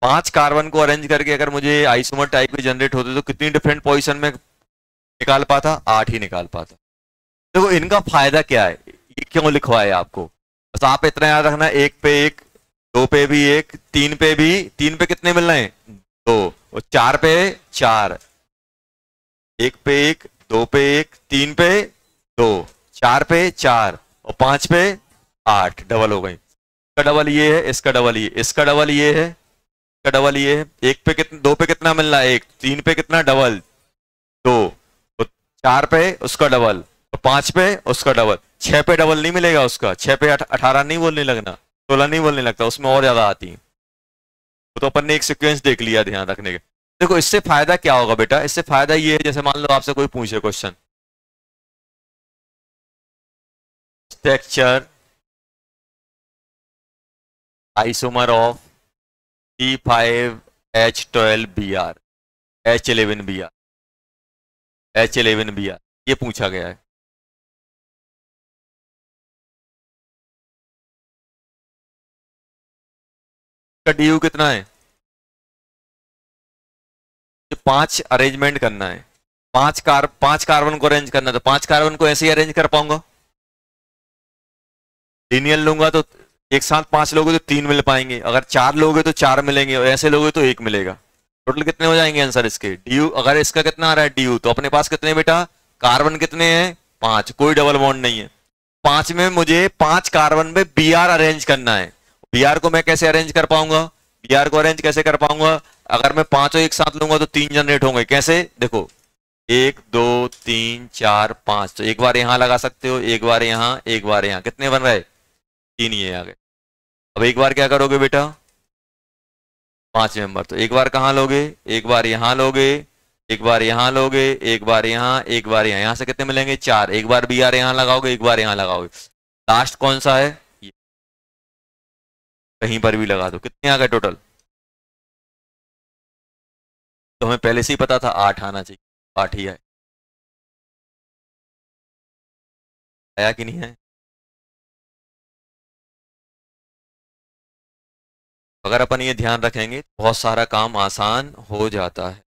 5 कार्बन को अरेंज करके अगर मुझे आइसोमर टाइप के जनरेट होते तो कितनी डिफरेंट पोजीशन में निकाल पाता? 8 ही निकाल पाता। देखो इनका फायदा क्या है, ये क्यों लिखवाए आपको, बस आप इतना याद रखना। 1 पे 1, 2 पे भी 1, 3 पे भी। 3 पे कितने मिल रहे हैं? 2। और 4 पे 4। 1 पे 1, 2 पे 1, 3 पे 2, 4 पे 4 और 5 पे 8। डबल हो गई। इसका डबल ये है, इसका डबल ये, इसका डबल ये है, इसका डबल ये है। 1 पे कितना, 2 पे कितना मिल रहा है? 1। 3 पे कितना? डबल 2। तो 4 पे उसका डबल और 5 पे उसका डबल। 6 पे डबल नहीं मिलेगा उसका। 6 पे 18 नहीं बोलने लगना, 16 नहीं बोलने लगता, उसमें और ज्यादा आती है। तो अपन ने एक सीक्वेंस देख लिया ध्यान रखने के। देखो इससे फायदा क्या होगा बेटा, इससे फायदा ये है, जैसे मान लो आपसे कोई पूछे question, structure isomer of C5H12Br, H11Br, H11Br, ये पूछा गया है। का डी कितना है? 5 अरेंजमेंट करना है। 5 कार्बन को अरेंज करना है, तो 5 कार्बन को ऐसे ही अरेंज कर पाऊंगा। लिनियर लूंगा तो एक साथ 5 लोगे तो 3 मिल पाएंगे, अगर 4 लोगे तो 4 मिलेंगे और ऐसे लोगे तो 1 मिलेगा। टोटल कितने हो जाएंगे आंसर इसके? डी अगर इसका कितना आ रहा है डी तो अपने पास कितने बेटा? कार्बन कितने हैं? 5। कोई डबल बॉन्ड नहीं है। 5 में मुझे 5 कार्बन पे Br अरेंज करना है। Br को मैं कैसे अरेंज कर पाऊंगा? Br को अरेंज कैसे कर पाऊंगा? अगर मैं 5 एक साथ लूंगा तो 3 जनरेट होंगे। कैसे? देखो 1 2 3 4 5, तो एक बार यहां लगा सकते हो, एक बार यहां, एक बार यहां। कितने बन रहे? 3 ये आ गए। अब एक बार क्या करोगे बेटा? 5 मेंबर, तो एक बार कहाँ लोगे, एक बार यहाँ लोगे, एक बार यहाँ लोगे, एक बार यहाँ, एक बार यहाँ, यहाँ से कितने मिलेंगे 4, एक बार बी आर यहाँ लगाओगे, एक बार यहाँ लगाओगे, लास्ट कौन सा है ये, कहीं पर भी लगा दो, कितने आ गए टोटल। तो हमें पहले से ही पता था 8 आना चाहिए, 8 ही आया कि नहीं है। अगर अपन ये ध्यान रखेंगे बहुत सारा काम आसान हो जाता है।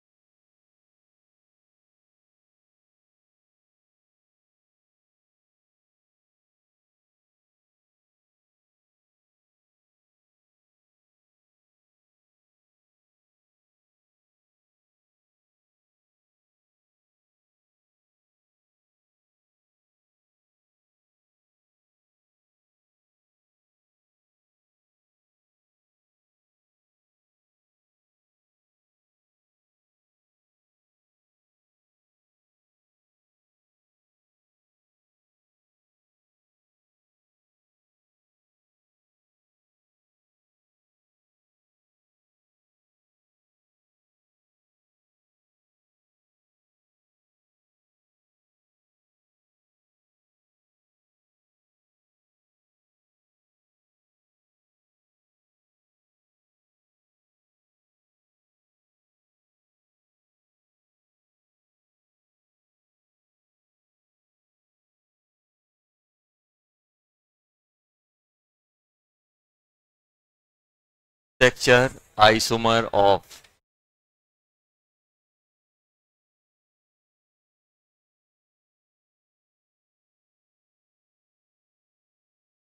Structure isomer of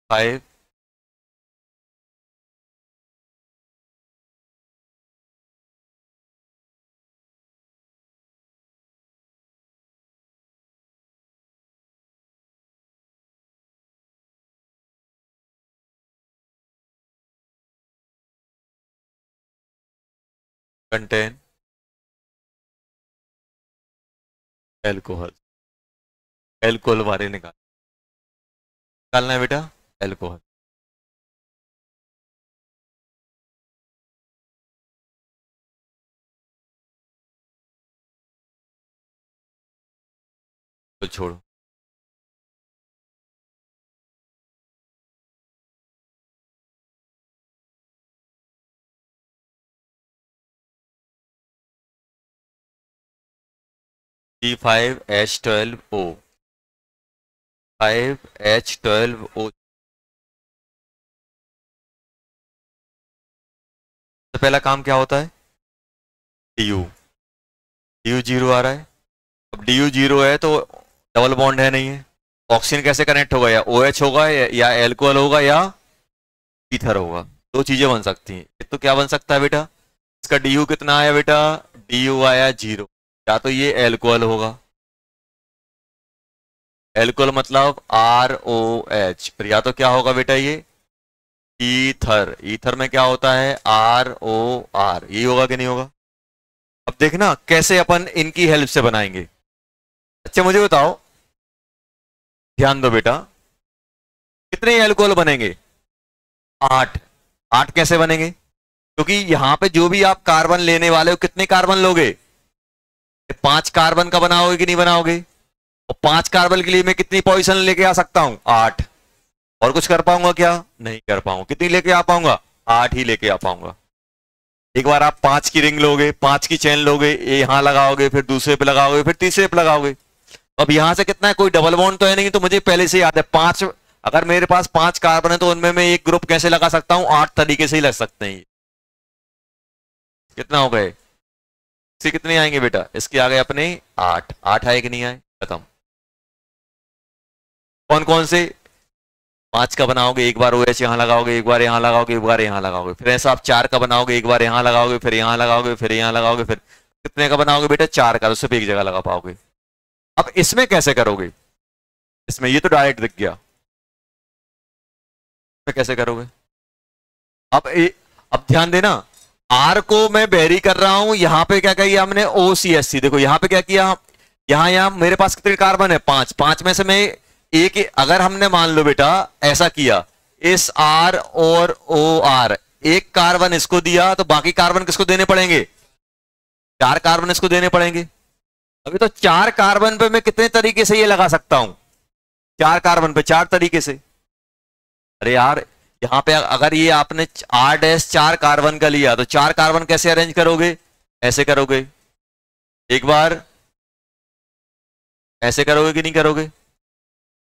five contain alcohol, alcohol बारे निकालना है बेटा, एल्कोहल। तो छोड़ो, C5H12O, 5H12O। तो पहला काम क्या होता है, DU, DU 0 आ रहा है। अब DU 0 है तो डबल बॉन्ड है नहीं है, ऑक्सीजन कैसे कनेक्ट होगा, या OH होगा या एल्कोहल होगा या ईथर होगा, दो चीजें बन सकती हैं। एक तो क्या बन सकता है बेटा, इसका DU कितना आया बेटा, DU आया 0, या तो ये एल्कोहल होगा, एल्कोहल मतलब ROH, फिर या तो क्या होगा बेटा ये ईथर, ईथर में क्या होता है ROR, यही होगा कि नहीं होगा। अब देखना कैसे अपन इनकी हेल्प से बनाएंगे। अच्छा मुझे बताओ, ध्यान दो बेटा, कितने एल्कोहल बनेंगे 8, 8 कैसे बनेंगे, क्योंकि यहां पे जो भी आप कार्बन लेने वाले हो कितने कार्बन लोगे, 5 कार्बन का बनाओगे कि नहीं बनाओगे, और 5 कार्बन के लिए मैं कितनी पोजीशन लेके आ सकता हूं 8, और कुछ कर पाऊंगा क्या, नहीं कर पाऊंगा, कितनी लेके आ पाऊंगा 8 ही लेके आ पाऊंगा। एक बार आप 5 की रिंग लोगे, 5 की चेन लोगे, यहां लगाओगे, फिर दूसरे पे लगाओगे, फिर तीसरे पे लगाओगे। अब यहां से कितना है, कोई डबल बॉन्ड तो है नहीं, तो मुझे पहले से याद है 5, अगर मेरे पास 5 कार्बन है तो उनमें मैं एक ग्रुप कैसे लगा सकता हूं, 8 तरीके से ही लग सकते हैं। कितना हो गए, इससे कितने आएंगे बेटा, इसके आ गए अपने 8, 8 आए कि नहीं आए, खत्म। कौन कौन से, 5 का बनाओगे, एक बार OH यहां लगाओगे, एक बार यहां लगाओगे, एक बार यहां लगाओगे, फिर ऐसा आप 4 का बनाओगे, एक बार यहां लगाओगे, फिर यहां लगाओगे, फिर यहां लगाओगे, फिर कितने का बनाओगे बेटा 4 का, तो सिर्फ एक जगह लगा पाओगे। अब इसमें कैसे करोगे, इसमें ये तो डायरेक्ट दिख गया, इसमें कैसे करोगे। अब अब ध्यान देना, आर को मैं बेरी कर रहा हूं, यहां पे क्या किया हमने OCH3, देखो यहां पे क्या किया, यहां मेरे पास कितने कार्बन है 5, 5 में से मैं एक, अगर हमने मान लो बेटा ऐसा किया, इस R और OR एक कार्बन इसको दिया तो बाकी कार्बन किसको देने पड़ेंगे? 4 कार्बन इसको देने पड़ेंगे। अभी तो 4 कार्बन पे मैं कितने तरीके से ये लगा सकता हूं? 4 कार्बन पे 4 तरीके से। अरे यार, यहां पे अगर ये आपने R डैश 4 कार्बन का लिया तो 4 कार्बन कैसे अरेंज करोगे? ऐसे करोगे, एक बार ऐसे करोगे कि नहीं करोगे?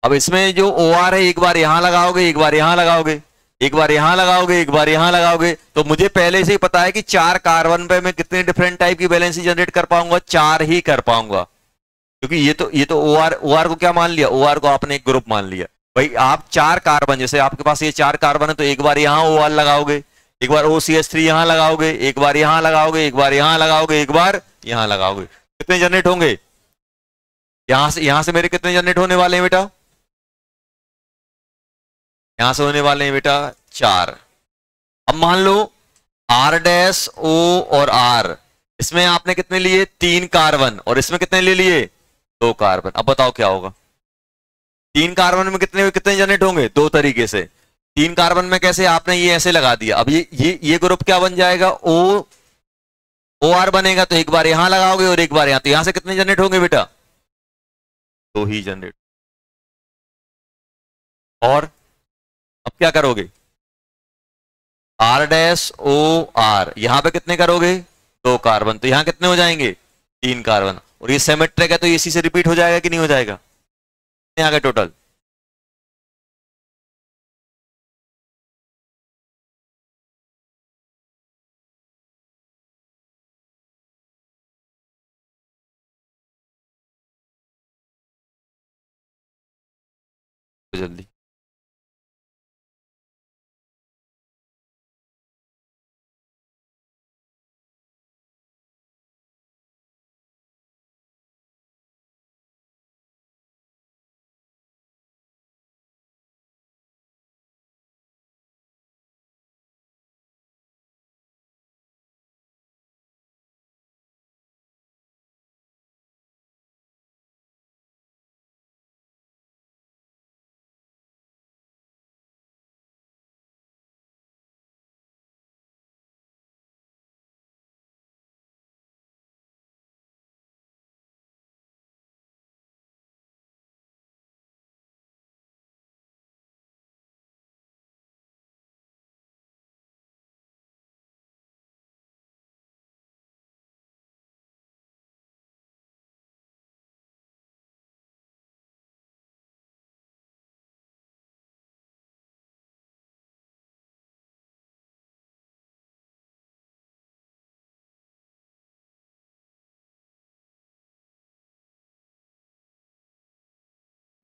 अब इसमें जो OR है, एक बार यहां लगाओगे, एक बार यहां लगाओगे, एक बार यहां लगाओगे, एक बार यहां लगाओगे, तो मुझे पहले से ही पता है कि 4 कार्बन पे मैं कितने डिफरेंट टाइप की वैलेंसी जनरेट कर पाऊंगा? 4 ही कर पाऊंगा, क्योंकि ये तो OR को क्या मान लिया? OR को आपने एक ग्रुप मान लिया। भाई आप 4 कार्बन, जैसे आपके पास ये 4 कार्बन है तो एक बार यहां OR लगाओगे, एक बार OCH3 यहां लगाओगे, एक बार यहां लगाओगे, एक बार यहां लगाओगे, एक बार यहां लगाओगे, कितने जनरेट होंगे? यहां से मेरे कितने जनरेट होने वाले हैं बेटा? यहां से होने वाले हैं बेटा 4। अब मान लो R डैश O और R, इसमें आपने कितने लिए? 3 कार्बन, और इसमें कितने ले लिए? 2 कार्बन। अब बताओ क्या होगा? 3 कार्बन में कितने कितने जनरेट होंगे? 2 तरीके से। 3 कार्बन में कैसे? आपने ये ऐसे लगा दिया। अब ये ग्रुप क्या बन जाएगा? OR बनेगा, तो एक बार यहां लगाओगे और एक बार यहां, तो यहां से कितने जनरेट होंगे बेटा? 2 ही जनरेट। और अब क्या करोगे? R डैश O R, यहां पे कितने करोगे? 2 कार्बन, तो यहां कितने हो जाएंगे? 3 कार्बन। और ये सिमेट्रिक है तो इसी से रिपीट हो जाएगा कि नहीं हो जाएगा? कितने आ गए टोटल? तो जल्दी।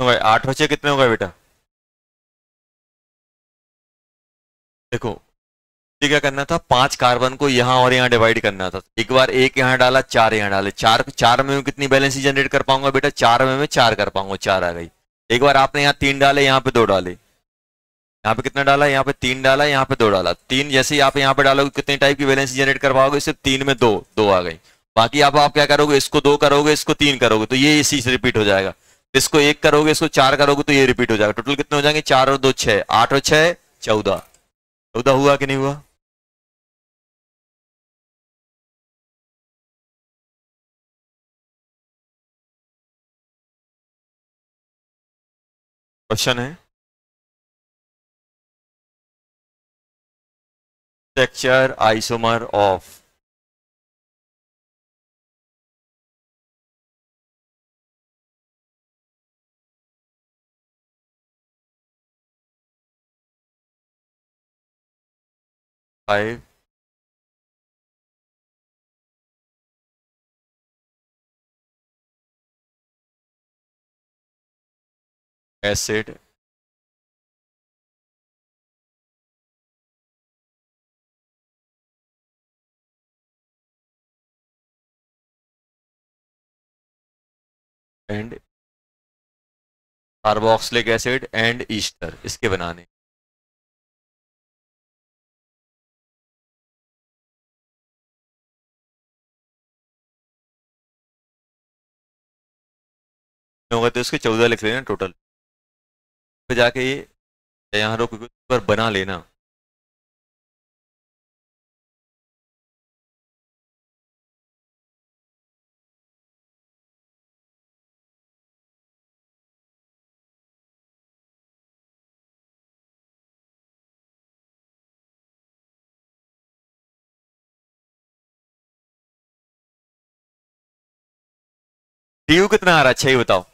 हो गए 8 बचे, कितने हो गए बेटा? देखो, ये क्या करना था? 5 कार्बन को यहां और यहां डिवाइड करना था। एक बार एक यहां डाला, 4 यहां डाले, 4 में मैं कितनी बैलेंस जनरेट कर पाऊंगा बेटा? 4 में मैं 4 कर पाऊंगा, 4 आ गई। एक बार आपने यहाँ 3 डाले, यहाँ पे 2 डाले, यहाँ पे कितना डाला? यहाँ पे 3 डाला, यहाँ पे 2 डाला। 3 जैसे ही आप यहाँ पे डालोगे, कितने टाइप की बैलेंस जनरेट कर पाओगे? सिर्फ 3 में 2 2 आ गई। बाकी आप क्या करोगे? इसको 2 करोगे, इसको 3 करोगे, तो ये इसी से रिपीट हो जाएगा। इसको 1 करोगे, इसको 4 करोगे, तो ये रिपीट हो जाएगा। टोटल कितने हो जाएंगे? 4 और 2 6, 8 और 6 14। 14 हुआ कि नहीं हुआ? क्वेश्चन है structure isomer of five acid and carboxylic acid and Easter, इसके बनाने। होगा तो इसके 14 लिख लेना टोटल। फिर जाके ये यहाँ रोक पर बना लेना। DU कितना आ रहा है? 6 ही बताओ।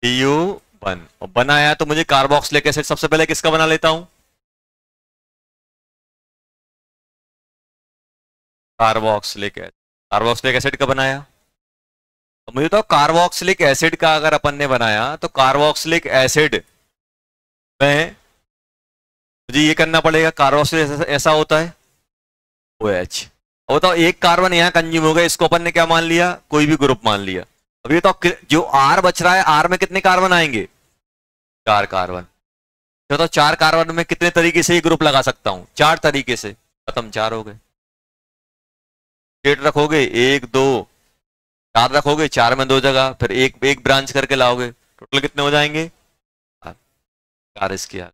DU 1, और बनाया तो मुझे कार्बोक्सिलिक एसिड सबसे पहले किसका बना लेता हूं? Carboxylic acid. कार्बोक्सिलिक एसिड का बनाया तो मुझे तो कार्बोक्सिलिक एसिड का अगर अपन ने बनाया तो कार्बोक्सिलिक एसिड में मुझे ये करना पड़ेगा, कार्बोक्सिलिक ऐसा होता है OH। अब बताओ एक कार्बन यहां कंज्यूम हो गया, इसको अपन ने क्या मान लिया? कोई भी ग्रुप मान लिया। अब ये तो जो R बच रहा है, R में कितने कार्बन आएंगे? 4 कार्बन। तो 4 कार्बन में कितने तरीके से ये ग्रुप लगा सकता हूं? 4 तरीके से। खत्म, 4 हो गए। स्टेट रखोगे 1 2 4 रखोगे, 4 में 2 जगह, फिर एक एक ब्रांच करके लाओगे, टोटल कितने हो जाएंगे? 4 इसके आगे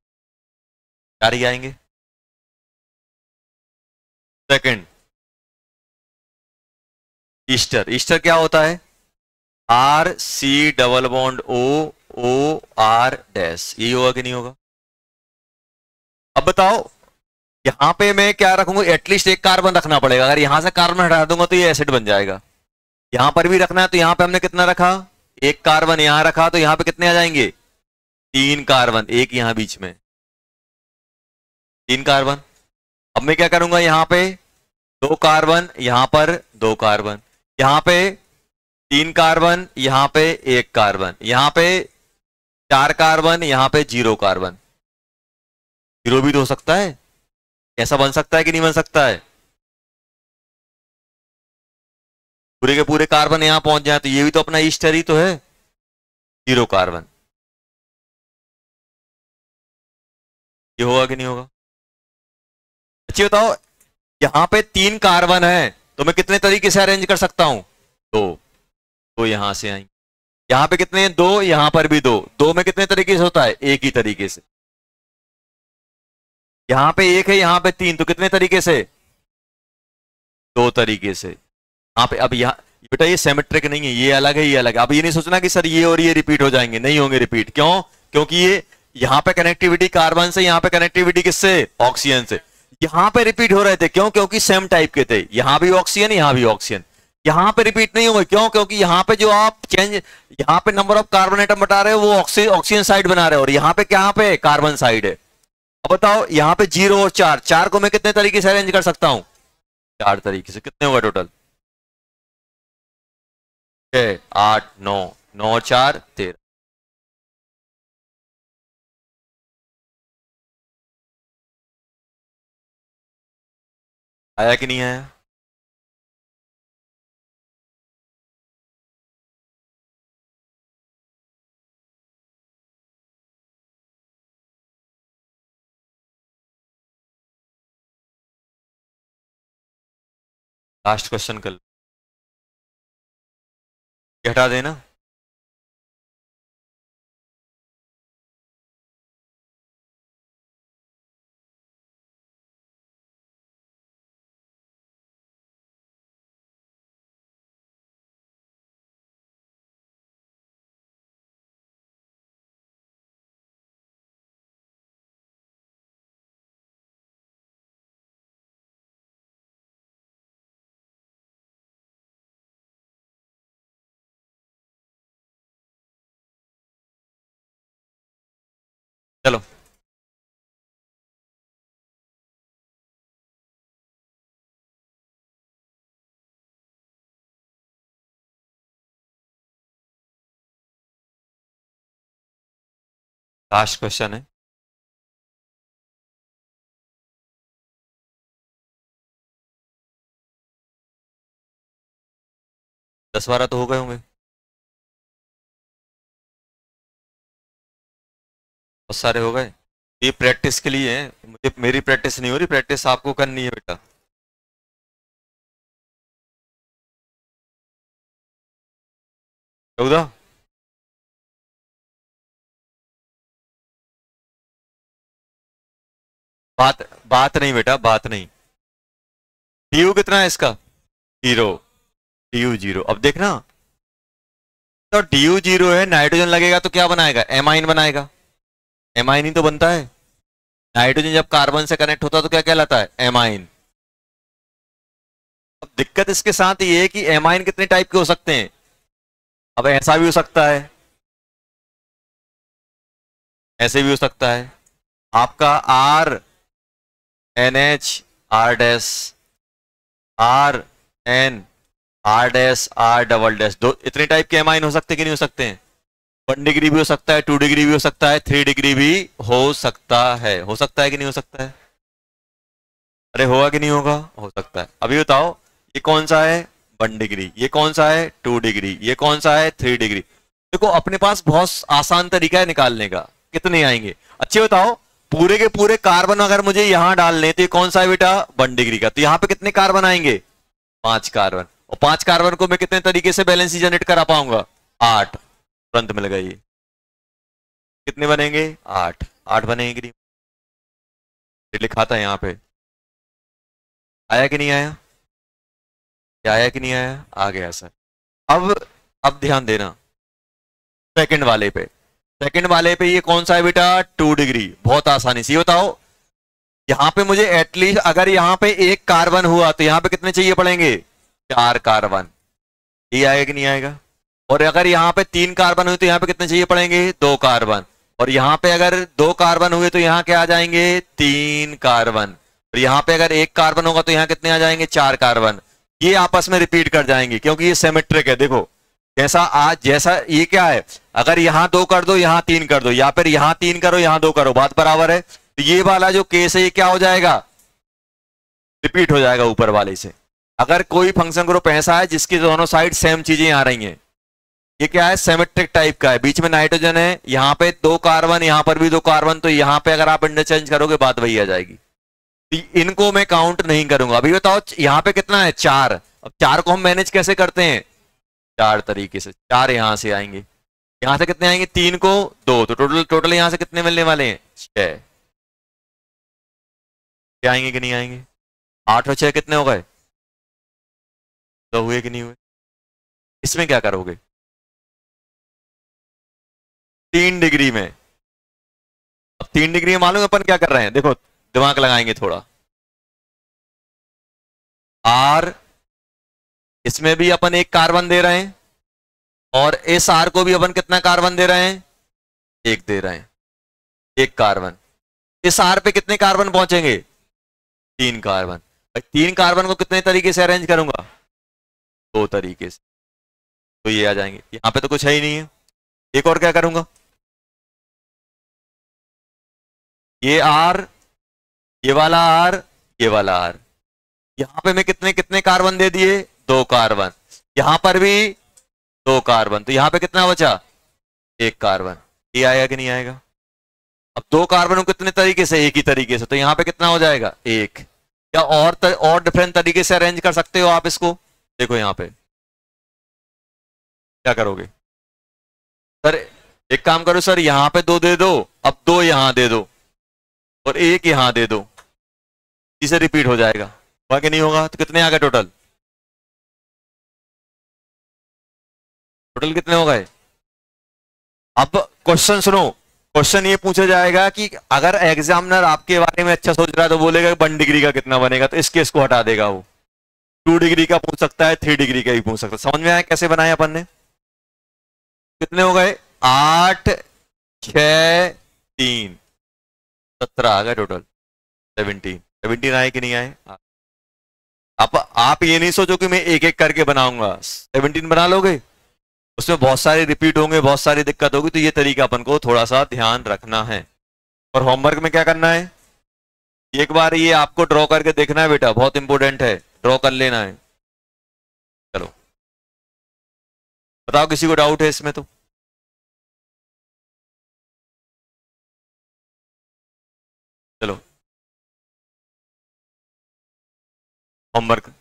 4 ही आएंगे। Second, Easter. ईस्टर क्या होता है? RC double bond OR dash. ये होगा कि नहीं होगा? अब बताओ यहां पे मैं क्या रखूंगा? एटलीस्ट एक कार्बन रखना पड़ेगा। अगर यहां से कार्बन हटा दूंगा तो ये एसिड बन जाएगा। यहां पर भी रखना है तो यहां पे हमने कितना रखा? एक कार्बन यहां रखा तो यहां पे कितने आ जाएंगे? 3 कार्बन, एक यहां बीच में 3 कार्बन। अब मैं क्या करूंगा? यहां पे 2 कार्बन, यहां पर 2 कार्बन, यहां पे 3 कार्बन, यहां पे 1 कार्बन, यहां पे 4 कार्बन, यहां पे 0 कार्बन। 0 भी तो हो सकता है, ऐसा बन सकता है कि नहीं बन सकता है? पूरे के पूरे कार्बन यहां पहुंच जाए तो ये भी तो अपना ईस्टर ही तो है। 0 कार्बन। ये होगा कि नहीं होगा? अच्छी बताओ, यहां पे 3 कार्बन है तो मैं कितने तरीके से अरेंज कर सकता हूं? 2। तो यहां से आएंगे। यहां पे कितने हैं? 2, यहां पर भी 2। 2 में कितने तरीके से होता है? एक ही तरीके से। यहां पे 1 है, यहां पे 3, तो कितने तरीके से? 2 तरीके से। यहां पे अब यहां बेटा ये सिमेट्रिक नहीं है, ये अलग है, ये अलग है। अब ये नहीं सोचना कि सर ये और ये रिपीट हो जाएंगे, नहीं होंगे रिपीट। क्यों? क्योंकि ये यहां पे कनेक्टिविटी कार्बन से, यहां पे कनेक्टिविटी किससे? ऑक्सीजन से। यहां पे रिपीट हो रहे थे, क्यों? क्योंकि सेम टाइप के थे। यहां भी ऑक्सीजन, यहां भी ऑक्सीजन। यहां पे रिपीट नहीं होंगे, क्यों? क्योंकि यहां पे जो आप चेंज, यहां पे नंबर ऑफ कार्बन एटम बता रहे हो वो ऑक्सीजन साइड बना रहे हो, और यहां पे क्या पे कार्बन साइड है। अब बताओ यहां पे 0 और 4, 4 को मैं कितने तरीके से अरेंज कर सकता हूं? 4 तरीके से। कितने होगा टोटल? 6 8 9, 9 और 4 13। आया कि नहीं आया? लास्ट क्वेश्चन कर हटा देना। चलो लास्ट क्वेश्चन है। दस 12 तो हो गए होंगे, बहुत सारे हो गए। ये प्रैक्टिस के लिए है, मुझे मेरी प्रैक्टिस नहीं हो रही, प्रैक्टिस आपको करनी है बेटा। चौदह। बात बात नहीं बेटा, बात नहीं। DU कितना है इसका? 0। DU 0। अब देखना, तो DU 0 है, नाइट्रोजन लगेगा तो क्या बनाएगा? एमाइन बनाएगा। एमाइन ही तो बनता है। नाइट्रोजन जब कार्बन से कनेक्ट होता है तो क्या कहलाता है? एमाइन। अब दिक्कत इसके साथ ये है कि एमाइन कितने टाइप के हो सकते हैं। अब ऐसा भी हो सकता है, ऐसे भी हो सकता है, आपका R N H R dash, R N R dash R double dash, दो इतने टाइप के एमाइन हो सकते कि नहीं हो सकते हैं। 1 डिग्री भी हो सकता है, 2 डिग्री भी हो सकता है, 3 डिग्री भी हो सकता है। हो सकता है कि नहीं हो सकता है? अरे होगा कि नहीं होगा? हो सकता है। अभी बताओ ये कौन सा है 1 डिग्री, ये कौन सा है 2 डिग्री, ये कौन सा है 3 डिग्री। देखो अपने पास बहुत आसान तरीका है निकालने का, कितने आएंगे। अच्छे बताओ, पूरे के पूरे कार्बन अगर मुझे यहां डालने तो ये कौन सा है बेटा 1 डिग्री का, तो यहां पे कितने कार्बन आएंगे 5 कार्बन। और 5 कार्बन को मैं कितने तरीके से बैलेंस जनरेट करा पाऊंगा 8। तुरंत मिल गई, कितने बनेंगे 8, 8 बनेंगे कि नहीं? ये लिखा था यहाँ पे, आया कि नहीं आया? क्या आया कि नहीं आया? आ गया सर। अब ध्यान देना सेकंड वाले पे। सेकंड वाले पे ये कौन सा है बेटा 2 डिग्री। बहुत आसानी से ये बताओ, यहां पे मुझे एटलीस्ट अगर यहां पे 1 कार्बन हुआ तो यहां पे कितने चाहिए पड़ेंगे 4 कार्बन। ये आएगा कि नहीं आएगा? और अगर यहां पे 3 कार्बन हुए तो यहां पे कितने चाहिए पड़ेंगे 2 कार्बन। और यहां पे अगर 2 कार्बन हुए तो यहां क्या आ जाएंगे 3 कार्बन। और यहां पे अगर 1 कार्बन होगा तो यहां कितने आ जाएंगे 4 कार्बन। ये आपस में रिपीट कर जाएंगे क्योंकि ये सिमेट्रिक है। देखो जैसा आज जैसा ये क्या है, अगर यहां 2 कर दो यहां 3 कर दो, या फिर यहां 3 करो यहां 2 करो, बात बराबर है। तो ये वाला जो केस है ये क्या हो जाएगा रिपीट हो जाएगा ऊपर वाले से। अगर कोई फंक्शन ग्रुप ऐसा है जिसकी दोनों साइड सेम चीजें आ रही हैं, ये क्या है सिमेट्रिक टाइप का है, बीच में नाइट्रोजन है, यहाँ पे 2 कार्बन, यहाँ पर भी 2 कार्बन, तो यहाँ पे अगर आप इंटरचेंज करोगे बात वही आ जाएगी। तो इनको मैं काउंट नहीं करूंगा। अभी बताओ यहाँ पे कितना है 4। अब 4 को हम मैनेज कैसे करते हैं 4 तरीके से। 4 यहां से आएंगे, यहां से कितने आएंगे 3 को 2, तो टोटल टोटल यहां से कितने मिलने वाले हैं 6। क्या आएंगे कि नहीं आएंगे? 8 और 6 कितने हो गए? तो हुए कि नहीं हुए? इसमें क्या करोगे 3 डिग्री में। अब 3 डिग्री में मालूम है अपन क्या कर रहे हैं, देखो दिमाग लगाएंगे थोड़ा। आर, इसमें भी अपन 1 कार्बन दे रहे हैं, और इस आर को भी अपन कितना कार्बन दे रहे हैं 1 दे रहे हैं। 1 कार्बन, इस आर पे कितने कार्बन पहुंचेंगे 3 कार्बन। 3 कार्बन को कितने तरीके से अरेंज करूंगा 2 तरीके से, तो ये आ जाएंगे। यहां पे तो कुछ है ही नहीं है। एक और क्या करूंगा, ये आर, ये वाला आर, ये वाला आर, यहां पे मैं कितने कितने कार्बन दे दिए 2 कार्बन, यहां पर भी 2 कार्बन, तो यहां पे कितना बचा 1 कार्बन। ये आएगा कि नहीं आएगा? अब 2 कार्बन को कितने तरीके से एक ही तरीके से, तो यहां पे कितना हो जाएगा 1। या और डिफरेंट तरीके से अरेंज कर सकते हो आप इसको। देखो यहां पे क्या करोगे सर, एक काम करो सर, यहां पे 2 दे दो, अब 2 यहां दे दो, और 1 यहां दे दो, इसे रिपीट हो जाएगा। होगा कि नहीं होगा? तो कितने आ गए टोटल, टोटल कितने हो गए? अब क्वेश्चन सुनो, क्वेश्चन ये पूछा जाएगा कि अगर एग्जामिनर आपके बारे में अच्छा सोच रहा है तो बोलेगा 1 डिग्री का कितना बनेगा, तो इस केस को हटा देगा वो। 2 डिग्री का पूछ सकता है, 3 डिग्री का भी पूछ सकता है। समझ में आया कैसे बनाया अपन ने? कितने हो गए 8 6 3 17 आ गए टोटल 17। 17 आए कि नहीं आए? आप ये नहीं सोचो कि मैं एक एक करके बनाऊंगा, 17 बना लोगे, उसमें बहुत सारे रिपीट होंगे, बहुत सारी दिक्कत होगी, तो ये तरीका अपन को थोड़ा सा ध्यान रखना है। और होमवर्क में क्या करना है, एक बार ये आपको ड्रॉ करके देखना है बेटा, बहुत इंपॉर्टेंट है, ड्रॉ कर लेना है। चलो बताओ किसी को डाउट है इसमें तो। चलो होमवर्क,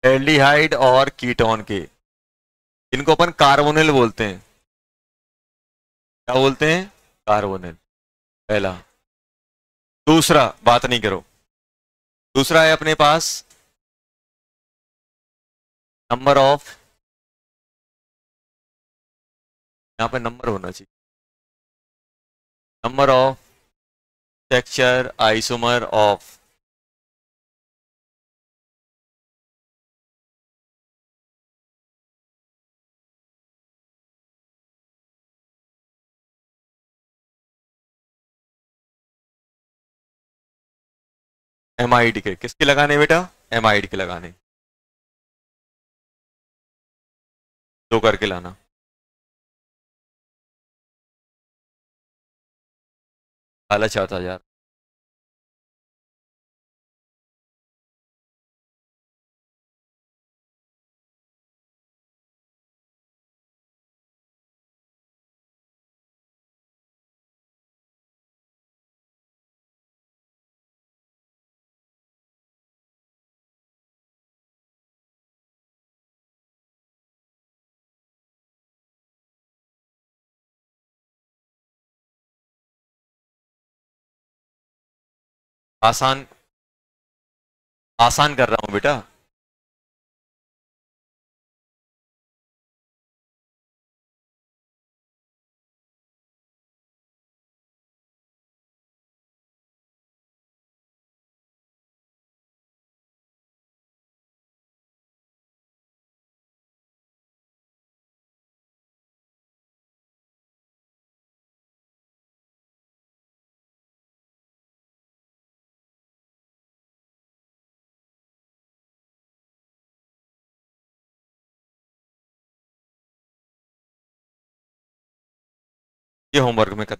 एल्डिहाइड और कीटोन के, इनको अपन कार्बोनिल बोलते हैं। क्या बोलते हैं? कार्बोनिल। पहला। दूसरा, बात नहीं करो। दूसरा है अपने पास नंबर ऑफ, यहां पे नंबर होना चाहिए, number of structure isomer of amide के। किसके लगाने बेटा? एमाइड के लगाने। दो करके लाना। लालच आता यार। आसान, आसान कर रहा हूं बेटा। ये होमवर्क में कर।